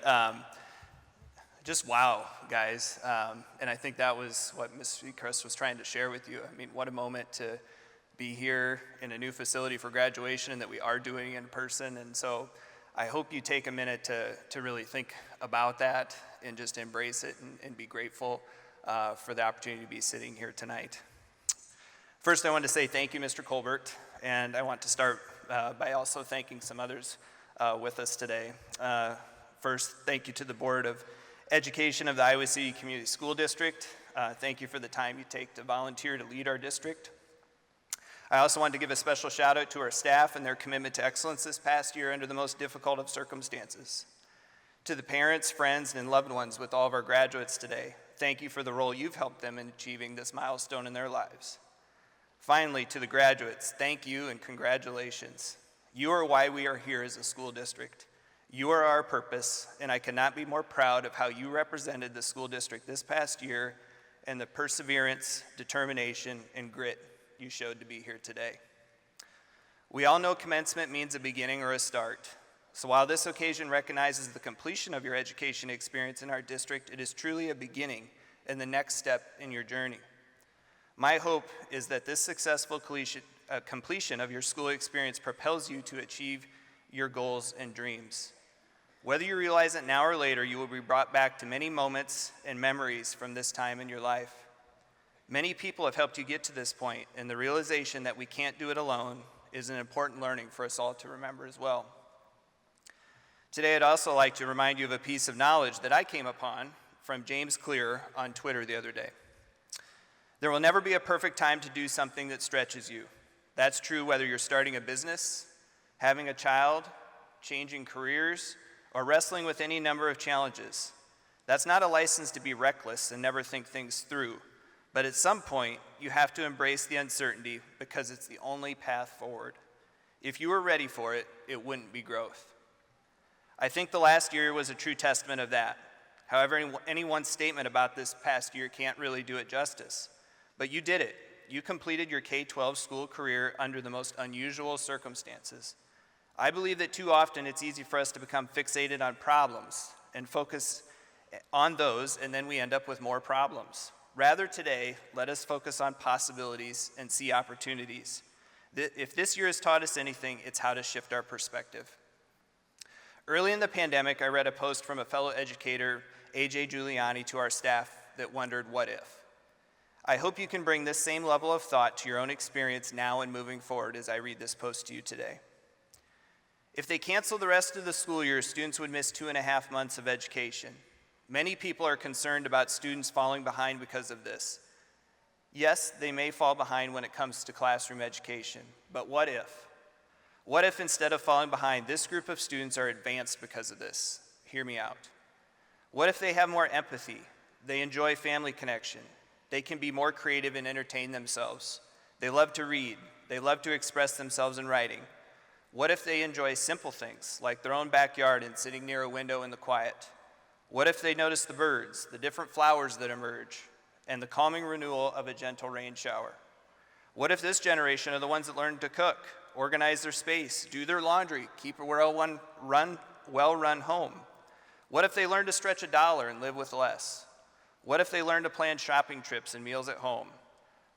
just wow, guys. And I think that was what Miss Seacrest was trying to share with you. I mean, what a moment to be here in a new facility for graduation and that we are doing in person. And so I hope you take a minute to really think about that and just embrace it and be grateful for the opportunity to be sitting here tonight. First, I want to say thank you, Mr. Colbert, and I want to start by also thanking some others with us today. First, thank you to the Board of Education of the Iowa City Community School District. Thank you for the time you take to volunteer to lead our district. I also wanted to give a special shout out to our staff and their commitment to excellence this past year under the most difficult of circumstances. To the parents, friends, and loved ones with all of our graduates today, thank you for the role you've helped them in achieving this milestone in their lives. Finally, to the graduates, thank you and congratulations. You are why we are here as a school district. You are our purpose, and I cannot be more proud of how you represented the school district this past year and the perseverance, determination, and grit you showed to be here today. We all know commencement means a beginning or a start. So while this occasion recognizes the completion of your education experience in our district, it is truly a beginning and the next step in your journey. My hope is that this successful completion of your school experience propels you to achieve your goals and dreams. Whether you realize it now or later, you will be brought back to many moments and memories from this time in your life. Many people have helped you get to this point, and the realization that we can't do it alone is an important learning for us all to remember as well. Today, I'd also like to remind you of a piece of knowledge that I came upon from James Clear on Twitter the other day. There will never be a perfect time to do something that stretches you. That's true whether you're starting a business, having a child, changing careers, or wrestling with any number of challenges. That's not a license to be reckless and never think things through, but at some point, you have to embrace the uncertainty because it's the only path forward. If you were ready for it, it wouldn't be growth. I think the last year was a true testament of that. However, any one statement about this past year can't really do it justice. But you did it. You completed your K-12 school career under the most unusual circumstances. I believe that too often it's easy for us to become fixated on problems and focus on those, and then we end up with more problems. Rather today, let us focus on possibilities and see opportunities. If this year has taught us anything, it's how to shift our perspective. Early in the pandemic, I read a post from a fellow educator, A.J. Giuliani, to our staff that wondered, what if? I hope you can bring this same level of thought to your own experience now and moving forward as I read this post to you today. If they cancel the rest of the school year, students would miss 2.5 months of education. Many people are concerned about students falling behind because of this. Yes, they may fall behind when it comes to classroom education, but what if? What if instead of falling behind, this group of students are advanced because of this? Hear me out. What if they have more empathy? They enjoy family connection. They can be more creative and entertain themselves. They love to read. They love to express themselves in writing. What if they enjoy simple things like their own backyard and sitting near a window in the quiet? What if they notice the birds, the different flowers that emerge, and the calming renewal of a gentle rain shower? What if this generation are the ones that learn to cook, organize their space, do their laundry, keep a well-run home? What if they learn to stretch $1 and live with less? What if they learn to plan shopping trips and meals at home?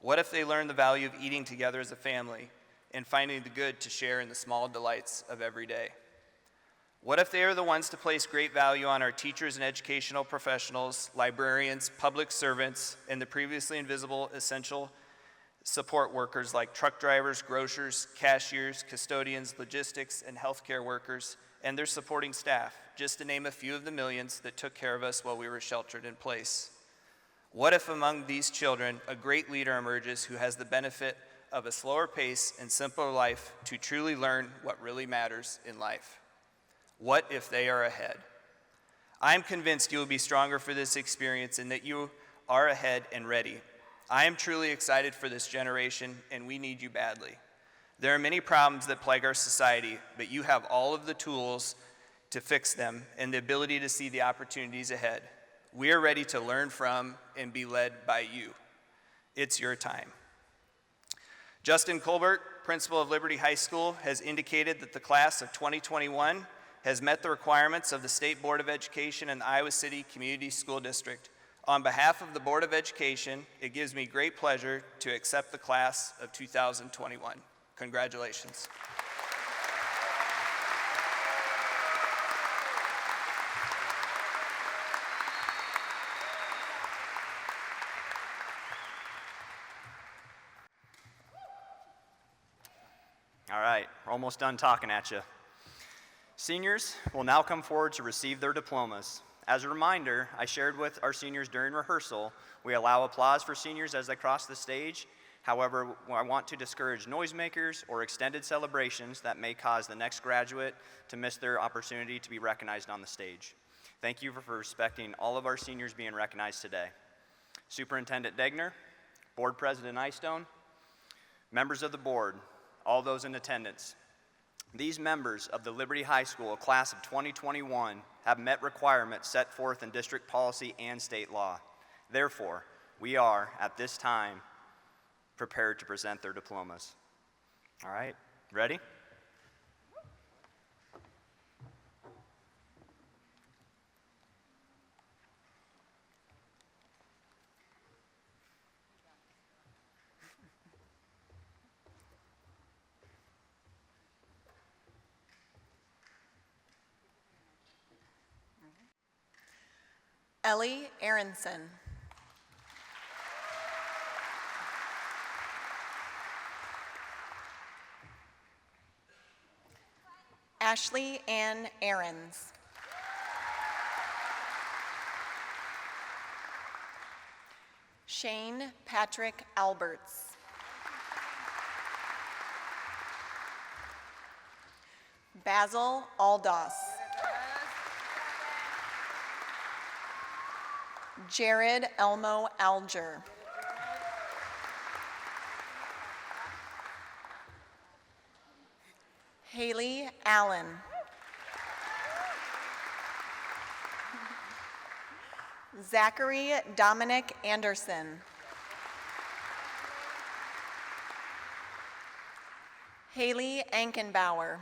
What if they learn the value of eating together as a family and finding the good to share in the small delights of every day? What if they are the ones to place great value on our teachers and educational professionals, librarians, public servants, and the previously invisible essential support workers like truck drivers, grocers, cashiers, custodians, logistics, and healthcare workers, and their supporting staff, just to name a few of the millions that took care of us while we were sheltered in place? What if among these children, a great leader emerges who has the benefit of a slower pace and simpler life to truly learn what really matters in life? What if they are ahead? I am convinced you will be stronger for this experience and that you are ahead and ready. I am truly excited for this generation, and we need you badly. There are many problems that plague our society, but you have all of the tools to fix them and the ability to see the opportunities ahead. We are ready to learn from and be led by you. It's your time. Justin Colbert, principal of Liberty High School, has indicated that the class of 2021 has met the requirements of the State Board of Education and the Iowa City Community School District. On behalf of the Board of Education, it gives me great pleasure to accept the class of 2021. Congratulations. All right, we're almost done talking at you. Seniors will now come forward to receive their diplomas. As a reminder, I shared with our seniors during rehearsal, we allow applause for seniors as they cross the stage. However, I want to discourage noisemakers or extended celebrations that may cause the next graduate to miss their opportunity to be recognized on the stage. Thank you for respecting all of our seniors being recognized today. Superintendent Degner, Board President Eystone, members of the board, all those in attendance. These members of the Liberty High School class of 2021 have met requirements set forth in district policy and state law. Therefore, we are, at this time, prepared to present their diplomas. All right, ready? Ellie Aronson. Ashley Ann Aarons. Shane Patrick Alberts. Basil Aldos. Jared Elmo Alger. Haley Allen. Zachary Dominic Anderson. Haley Ankenbauer.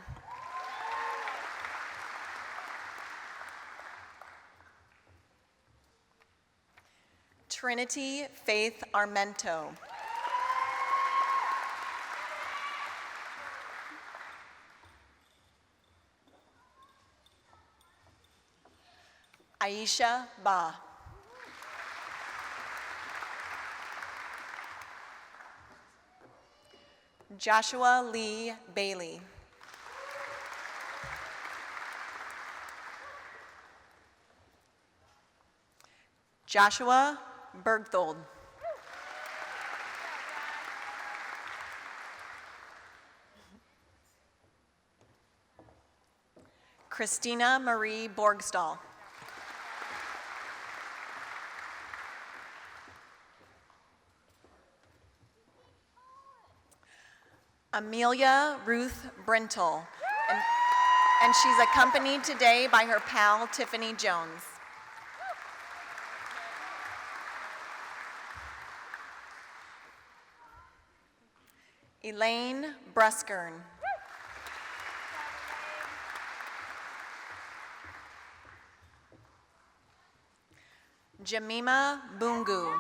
Trinity Faith Armento. Aisha Ba. Joshua Lee Bailey. Joshua Bergthold. Christina Marie Borgstall. Amelia Ruth Brentel, and she's accompanied today by her pal Tiffany Jones. Elaine Bruskern. Jemima Bungu.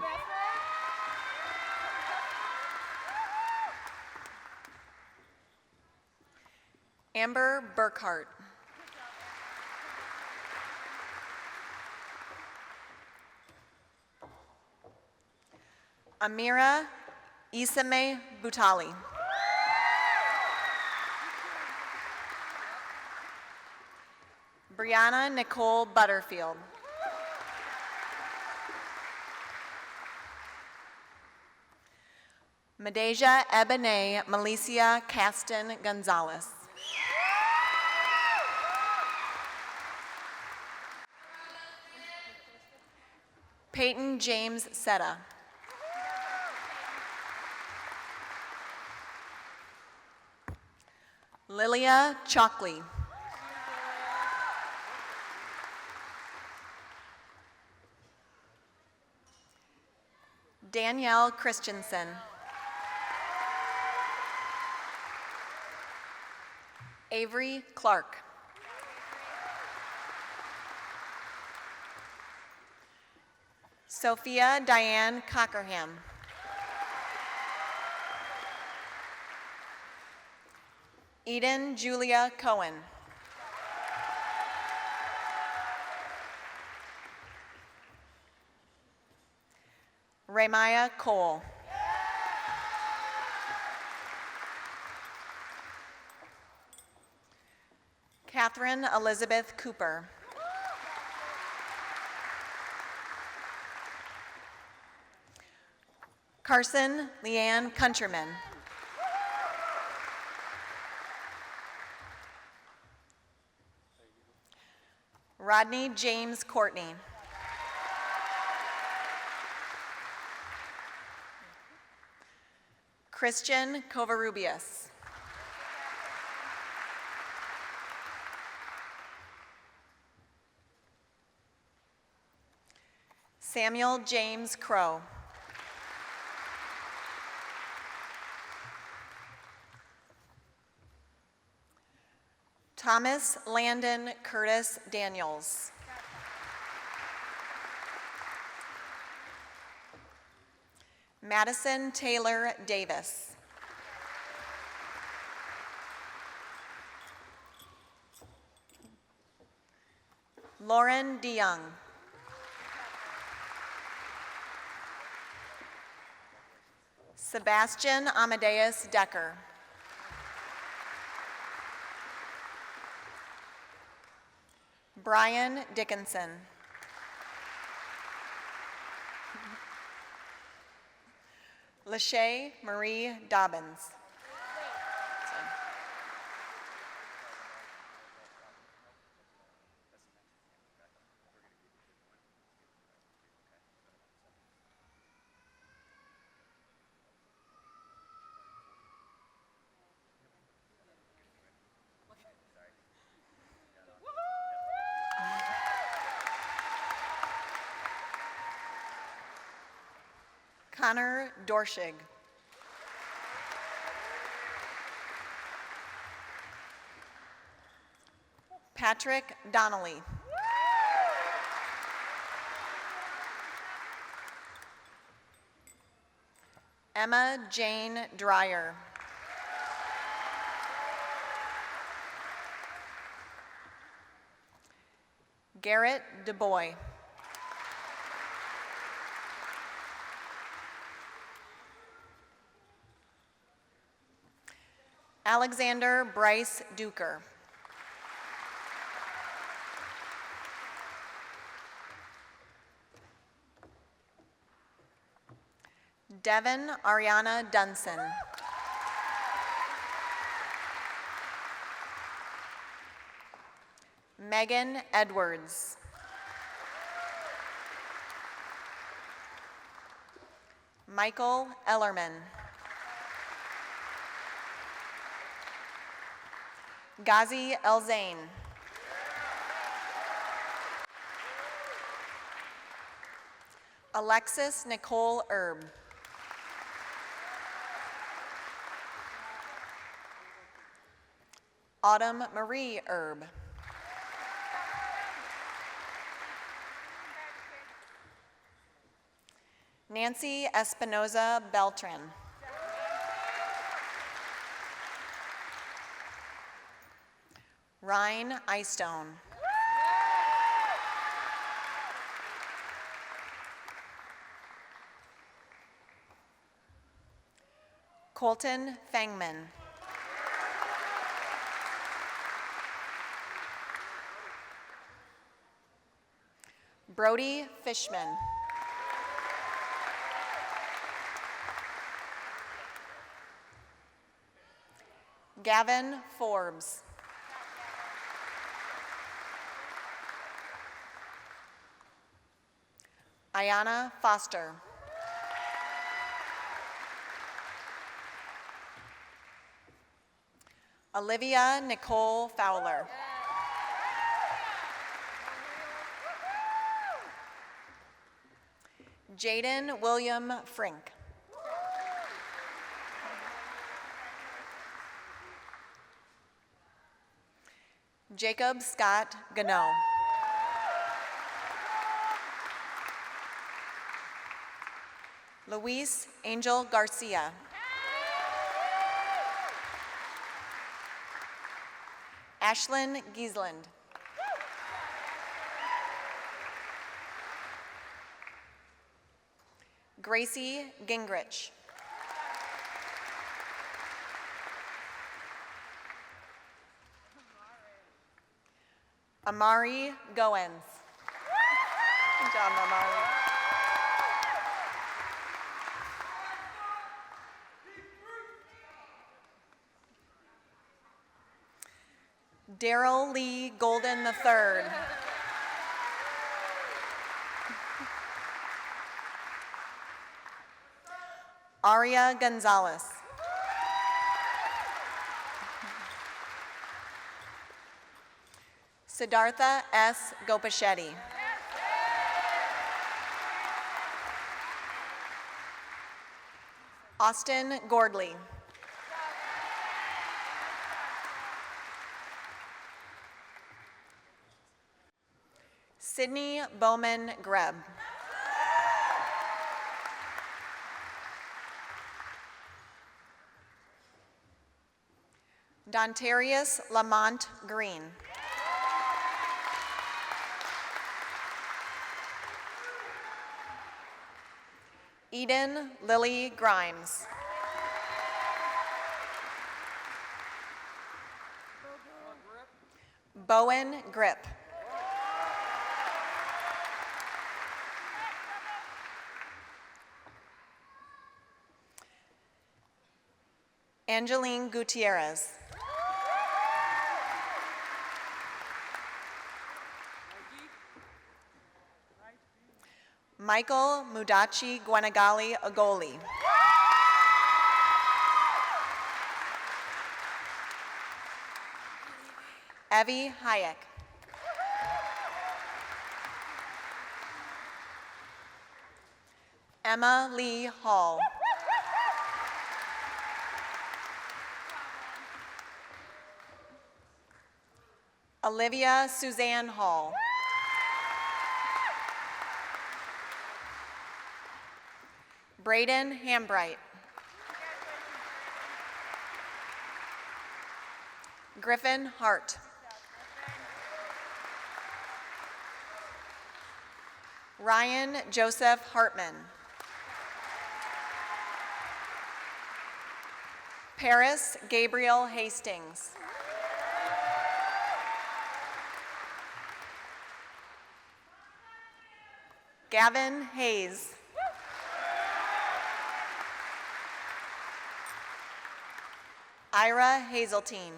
Amber Burkhart. Amira Isame Butali. Brianna Nicole Butterfield. Medeja Ebene Malicia Caston Gonzalez. Peyton James Setta. Lilia Chalkley. Danielle Christensen. Avery Clark. Sophia Diane Cockerham. Eden Julia Cohen. Ramaya Cole. Catherine Elizabeth Cooper. Carson Leanne Countryman. Rodney James Courtney. Christian Covarrubias. Samuel James Crow. Thomas Landon Curtis Daniels. Madison Taylor Davis. Lauren DeYoung. Sebastian Amadeus Decker. Brian Dickinson. Lachey Marie Dobbins. Connor Dorschig. Patrick Donnelly. Emma Jane Dreyer. Garrett DuBois. Alexander Bryce Duker. Devin Ariana Dunson. Megan Edwards. Michael Ellerman. Ghazi El-Zain. Alexis Nicole Erb. Autumn Marie Erb. Nancy Espinoza Beltran. Ryan Eystone. Colton Fangman. Brody Fishman. Gavin Forbes. Ayana Foster. Olivia Nicole Fowler. Jaden William Frink. Jacob Scott Gano. Luis Angel Garcia. Ashlyn Giesland. Gracie Gingrich. Amari Goens. Good job, Amari. Daryl Lee Golden III. Aria Gonzalez. Siddhartha S. Gopachetti. Austin Gordley. Sydney Bowman Greb. Dontarius Lamont Green. Eden Lily Grimes. Bowen Grip. Angeline Gutierrez. Michael Mudachi Gwenagali Agoli. Evie Hayek. Emma Lee Hall. Olivia Suzanne Hall. Braden Hambright. Griffin Hart. Ryan Joseph Hartman. Paris Gabriel Hastings. Gavin Hayes. Ira Hazeltine.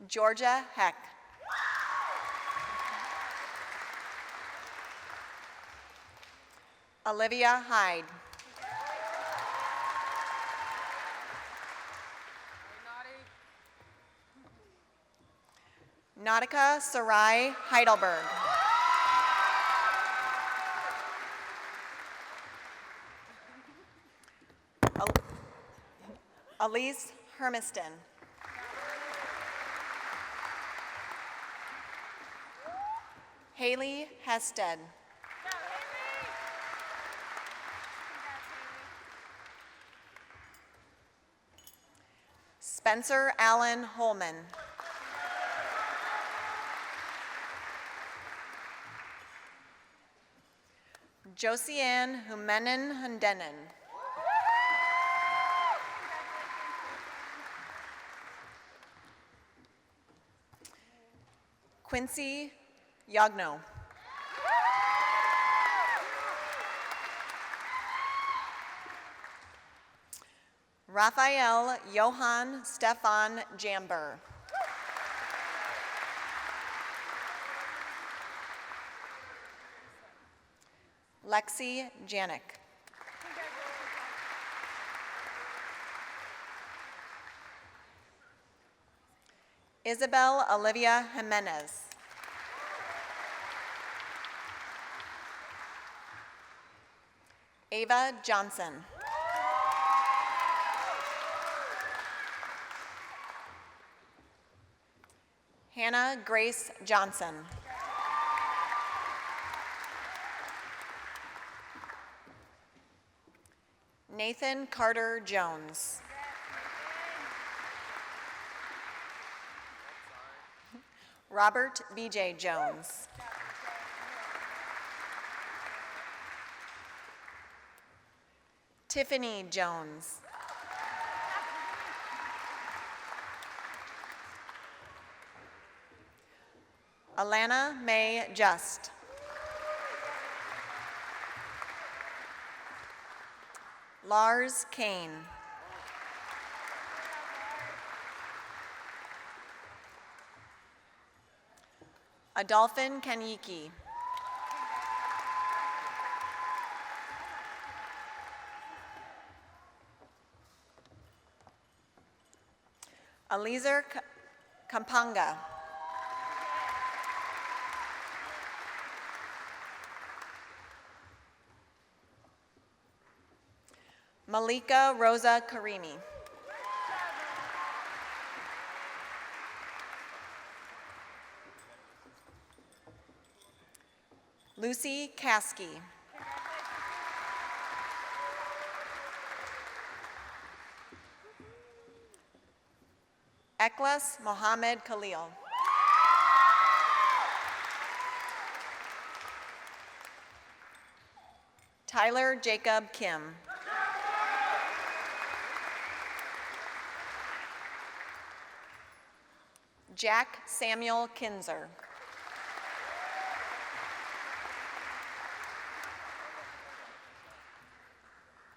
Georgia Heck. Olivia Hyde. Nautica Sarai Heidelberg. Elise Hermiston. Haley Hested. Spencer Allen Holman. Josiane Humenen Hundenen. Quincy Yagno. Raphael Johann Stefan Jamber. Lexi Janik. Isabel Olivia Jimenez. Ava Johnson. Hannah Grace Johnson. Nathan Carter Jones. Robert B.J. Jones. Tiffany Jones. Alana Mae Just. Lars Kane. Adolphin Kanyiki. Alizer Kampanga. Malika Rosa Karimi. Lucy Caskey. Eklas Mohammed Khalil. Tyler Jacob Kim. Jack Samuel Kinzer.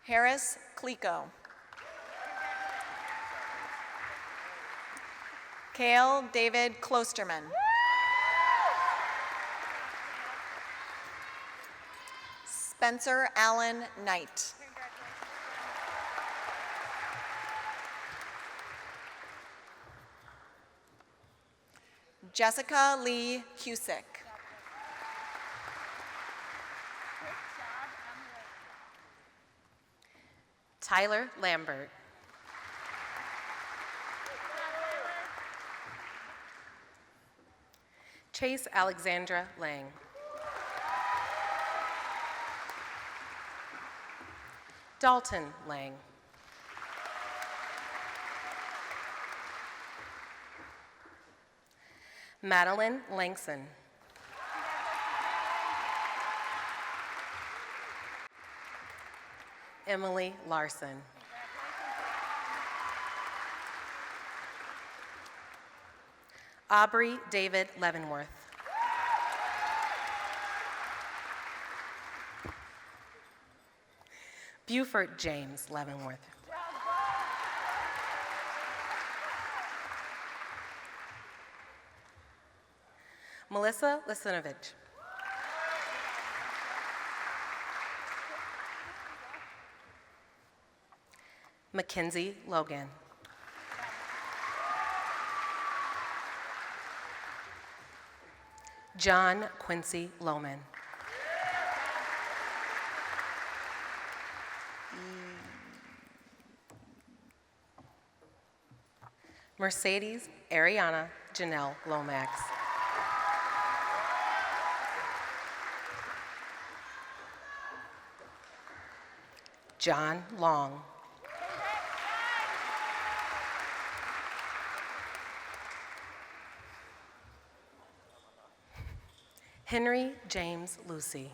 Harris Clico. Cale David Klosterman. Spencer Allen Knight. Jessica Lee Cusick. Tyler Lambert. Chase Alexandra Lang. Dalton Lang. Madeline Langson. Emily Larson. Aubrey David Leavenworth. Buford James Leavenworth. Melissa Lasinovich. Mackenzie Logan. John Quincy Lohman. Mercedes Ariana Janelle Lomax. John Long. Henry James Lucy.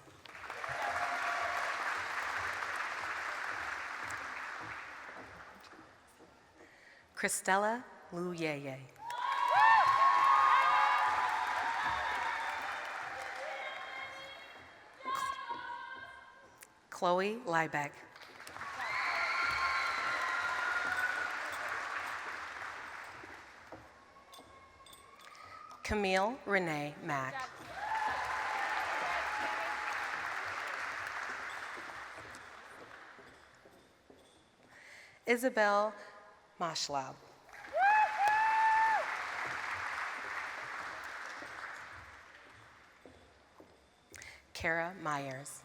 Christella Luyeye. Chloe Liebeck. Camille Renee Mack. Isabel Mashlaub. Kara Myers.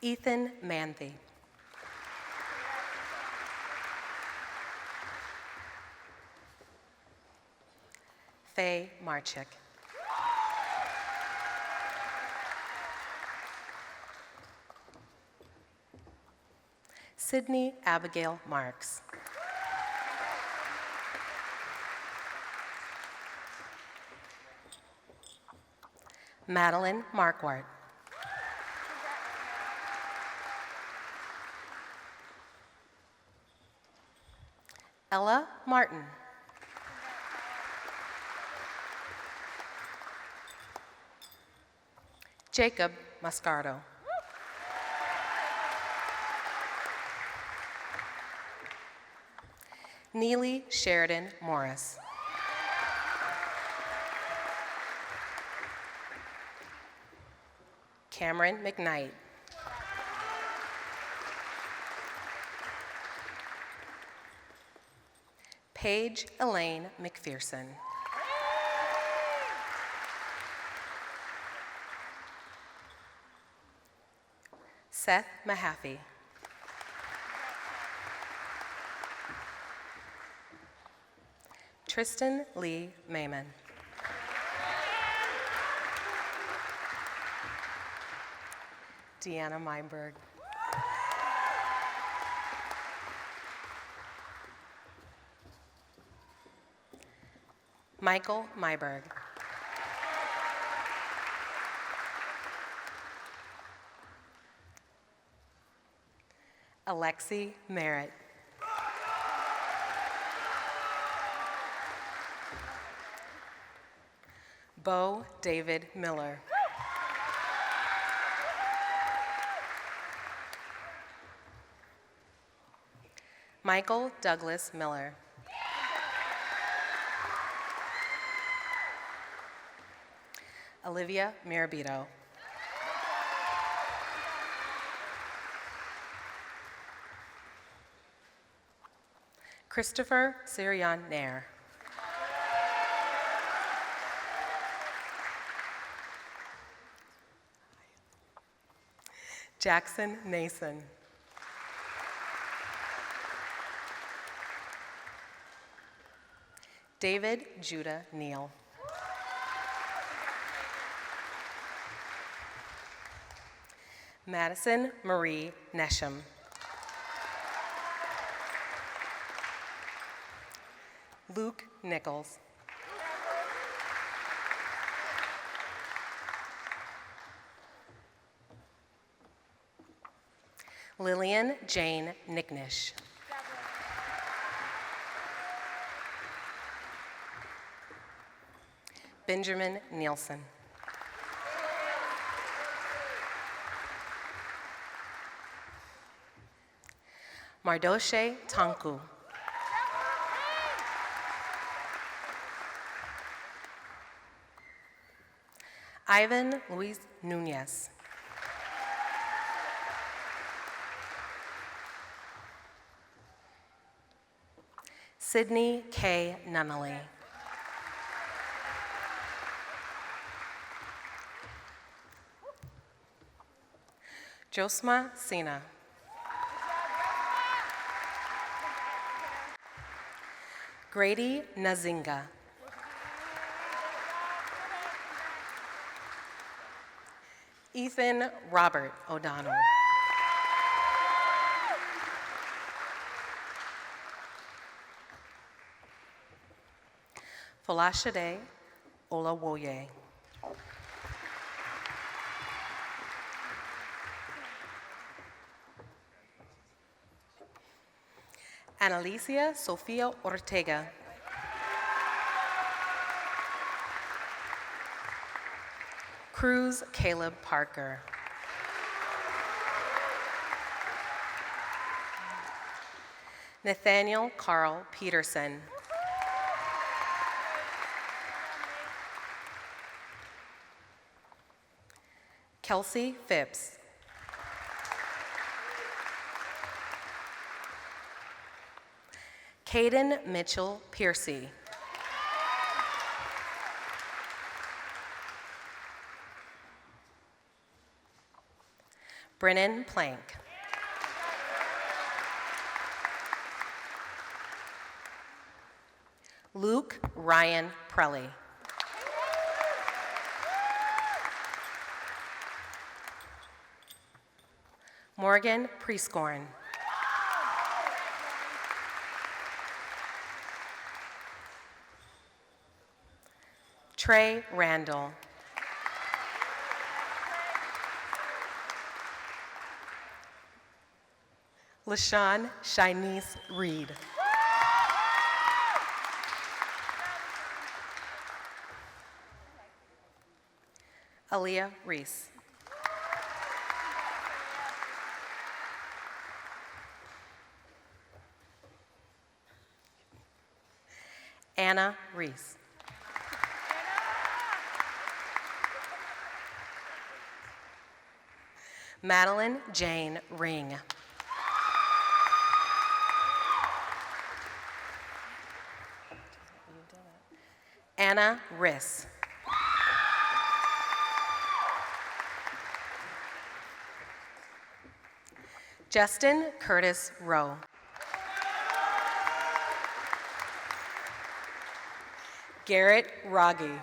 Ethan Manthe. Faye Marchick. Sydney Abigail Marks. Madeline Marquardt. Ella Martin. Jacob Mascardo. Neely Sheridan Morris. Cameron McKnight. Paige Elaine McPherson. Seth Mahaffey. Tristan Lee Mayman. Deanna Meinberg. Michael Myberg. Alexi Merritt. Bo David Miller. Michael Douglas Miller. Olivia Mirabito. Christopher Sirian Nair. Jackson Nason. David Judah Neal. Madison Marie Nesham. Luke Nichols. Lillian Jane Nicknish. Benjamin Nielsen. Mardoshe Tanku. Ivan Luis Nunez. Sydney K. Nunnally. Josma Sina. Grady Nazinga. Ethan Robert O'Donnell. Folashade Olawoye. Analicia Sofia Ortega. Cruz Caleb Parker. Nathaniel Carl Peterson. Kelsey Phipps. Caden Mitchell Piercy. Brennan Plank. Luke Ryan Prelly. Morgan Prescorn. Trey Randall. LaShawn Shinice Reed. Aaliyah Reese. Anna Reese. Madeline Jane Ring. Anna Riss. Justin Curtis Rowe. Garrett Rogge.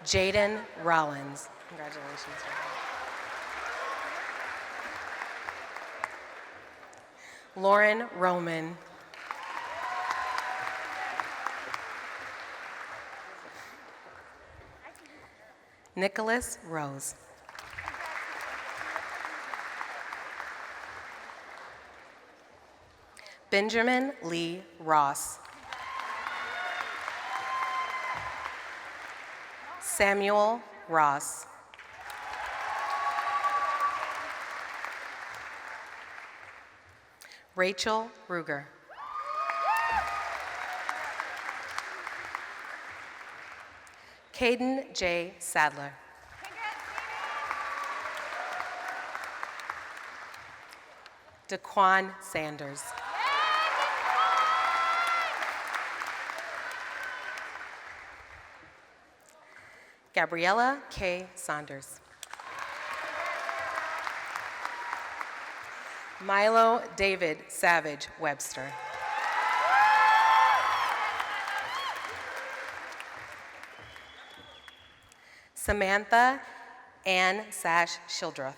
Jaden Rollins. Congratulations, Jaden. Lauren Roman. Nicholas Rose. Benjamin Lee Ross. Samuel Ross. Rachel Ruger. Caden J. Sadler. Daquan Sanders. Gabriella K. Saunders. Milo David Savage Webster. Samantha Ann Sash Shildroth.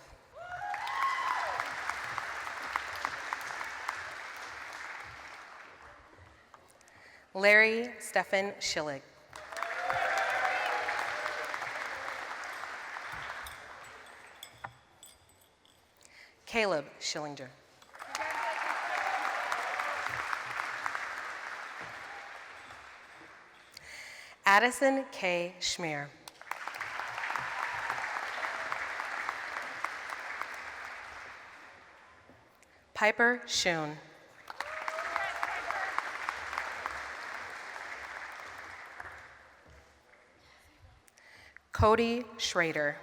Larry Stephan Schillig. Caleb Schillinger. Addison K. Schmier. Piper Schoen. Cody Schrader.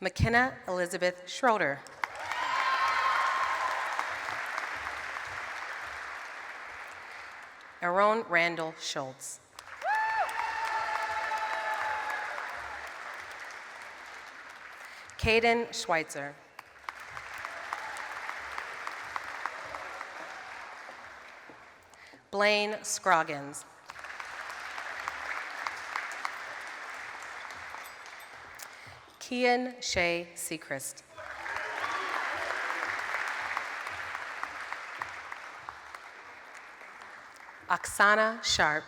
McKenna Elizabeth Schroeder. Aaron Randall Schultz. Caden Schweitzer. Blaine Scroggins. Kian Shea Seacrest. Oksana Sharp.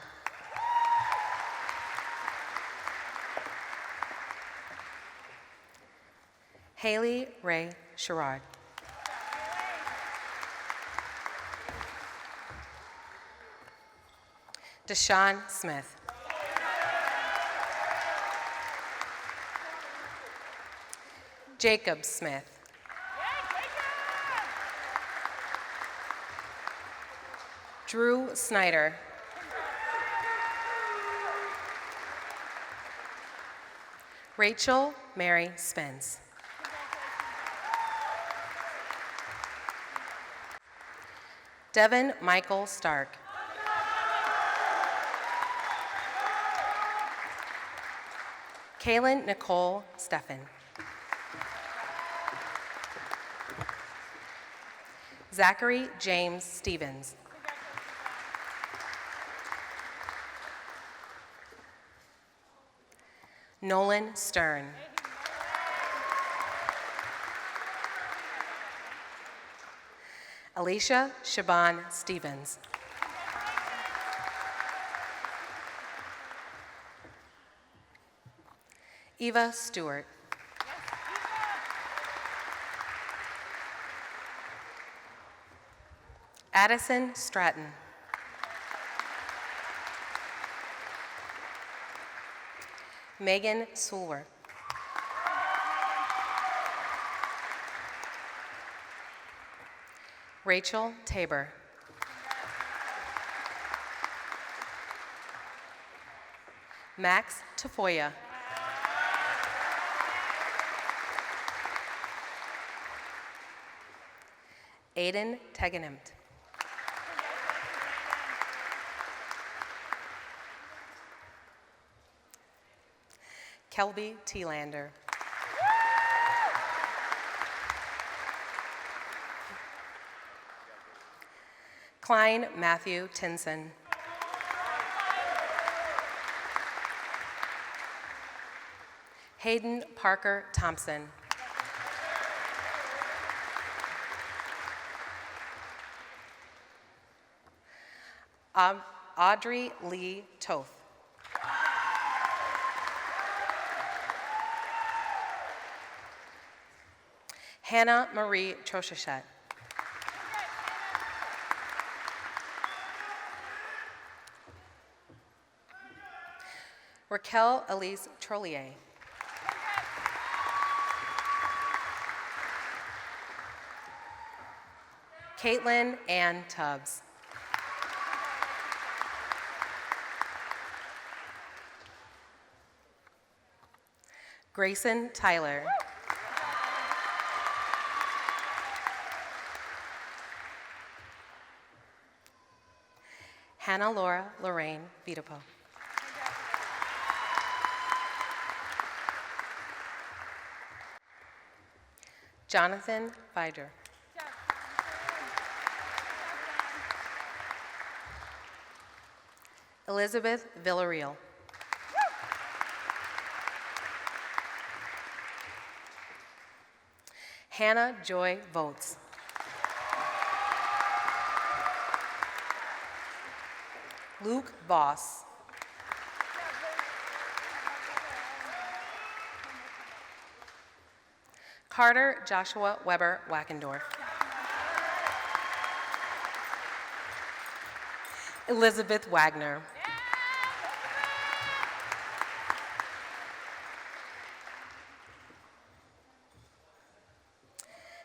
Haley Ray Sherrard. Deshaun Smith. Jacob Smith. Drew Snyder. Rachel Mary Spence. Devin Michael Stark. Kaylin Nicole Steffen. Zachary James Stevens. Nolan Stern. Alicia Shaban Stevens. Eva Stewart. Addison Stratton. Megan Sulwer. Rachel Tabor. Max Tafoya. Aiden Tegenemt. Kelby Tielander. Klein Matthew Tinson. Hayden Parker Thompson. Audrey Lee Toth. Hannah Marie Trochachet. Raquel Elise Trollier. Caitlin Ann Tubbs. Grayson Tyler. Hannah Laura Lorraine Vitapo. Jonathan Bider. Elizabeth Villarreal. Hannah Joy Votes. Luke Voss. Carter Joshua Weber Wackendorf. Elizabeth Wagner.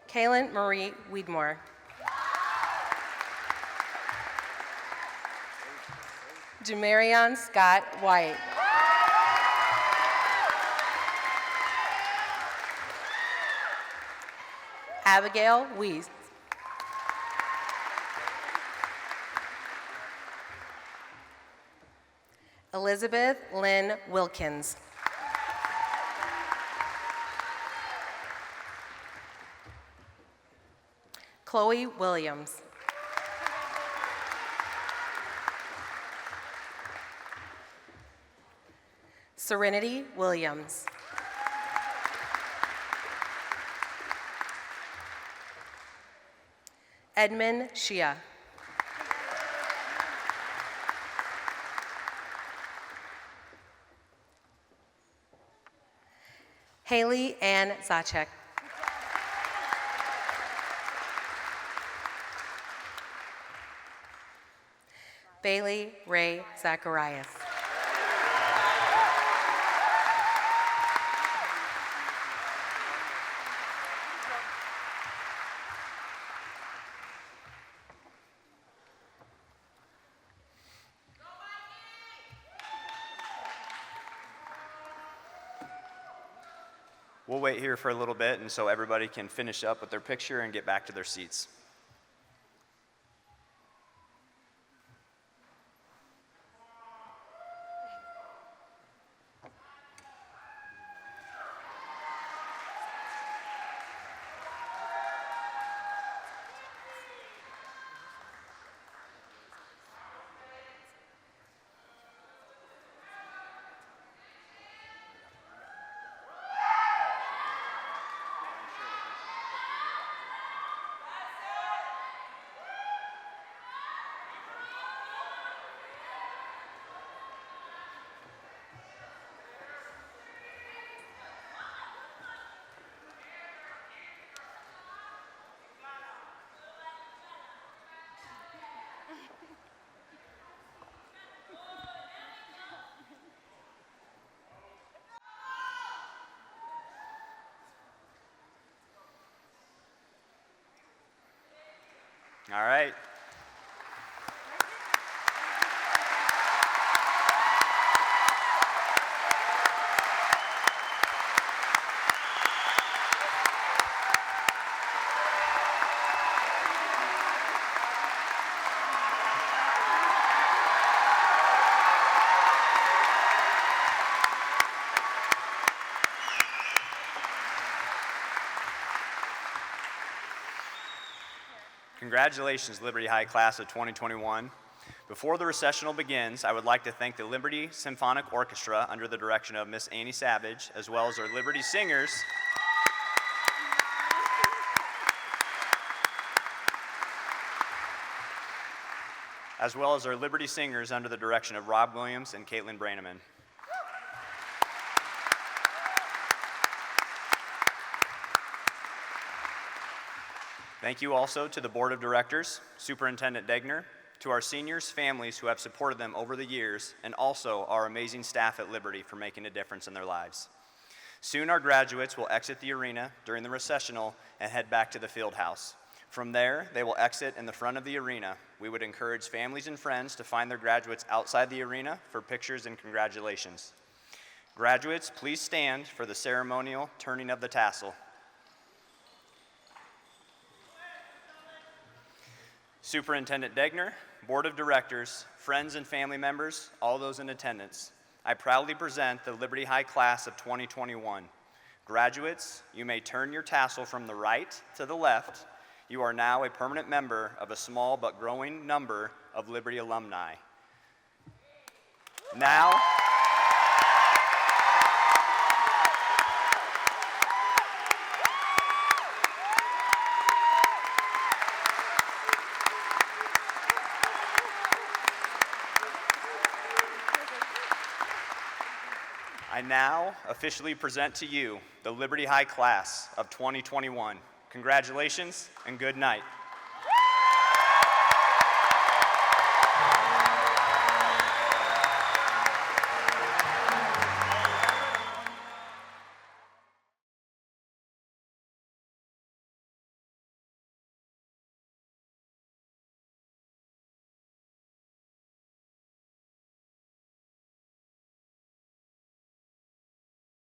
Kaylin Marie Weedmore. Jamarion Scott White. Abigail Weiss. Elizabeth Lynn Wilkins. Chloe Williams. Serenity Williams. Edmund Shia. Haley Ann Zacek. Bailey Ray Zacharias. We'll wait here for a little bit and so everybody can finish up with their picture and get back to their seats. All right. Congratulations, Liberty High Class of 2021. Before the recessional begins, I would like to thank the Liberty Symphonic Orchestra under the direction of Miss Annie Savage, as well as our Liberty Singers, under the direction of Rob Williams and Caitlin Branneman. Thank you also to the Board of Directors, Superintendent Degner, to our seniors' families who have supported them over the years, and also our amazing staff at Liberty for making a difference in their lives. Soon our graduates will exit the arena during the recessional and head back to the field house. From there, they will exit in the front of the arena. We would encourage families and friends to find their graduates outside the arena for pictures and congratulations. Graduates, please stand for the ceremonial turning of the tassel. Superintendent Degner, Board of Directors, friends and family members, all those in attendance, I proudly present the Liberty High Class of 2021. Graduates, you may turn your tassel from the right to the left. You are now a permanent member of a small but growing number of Liberty alumni. Now, I now officially present to you the Liberty High Class of 2021. Congratulations and good night.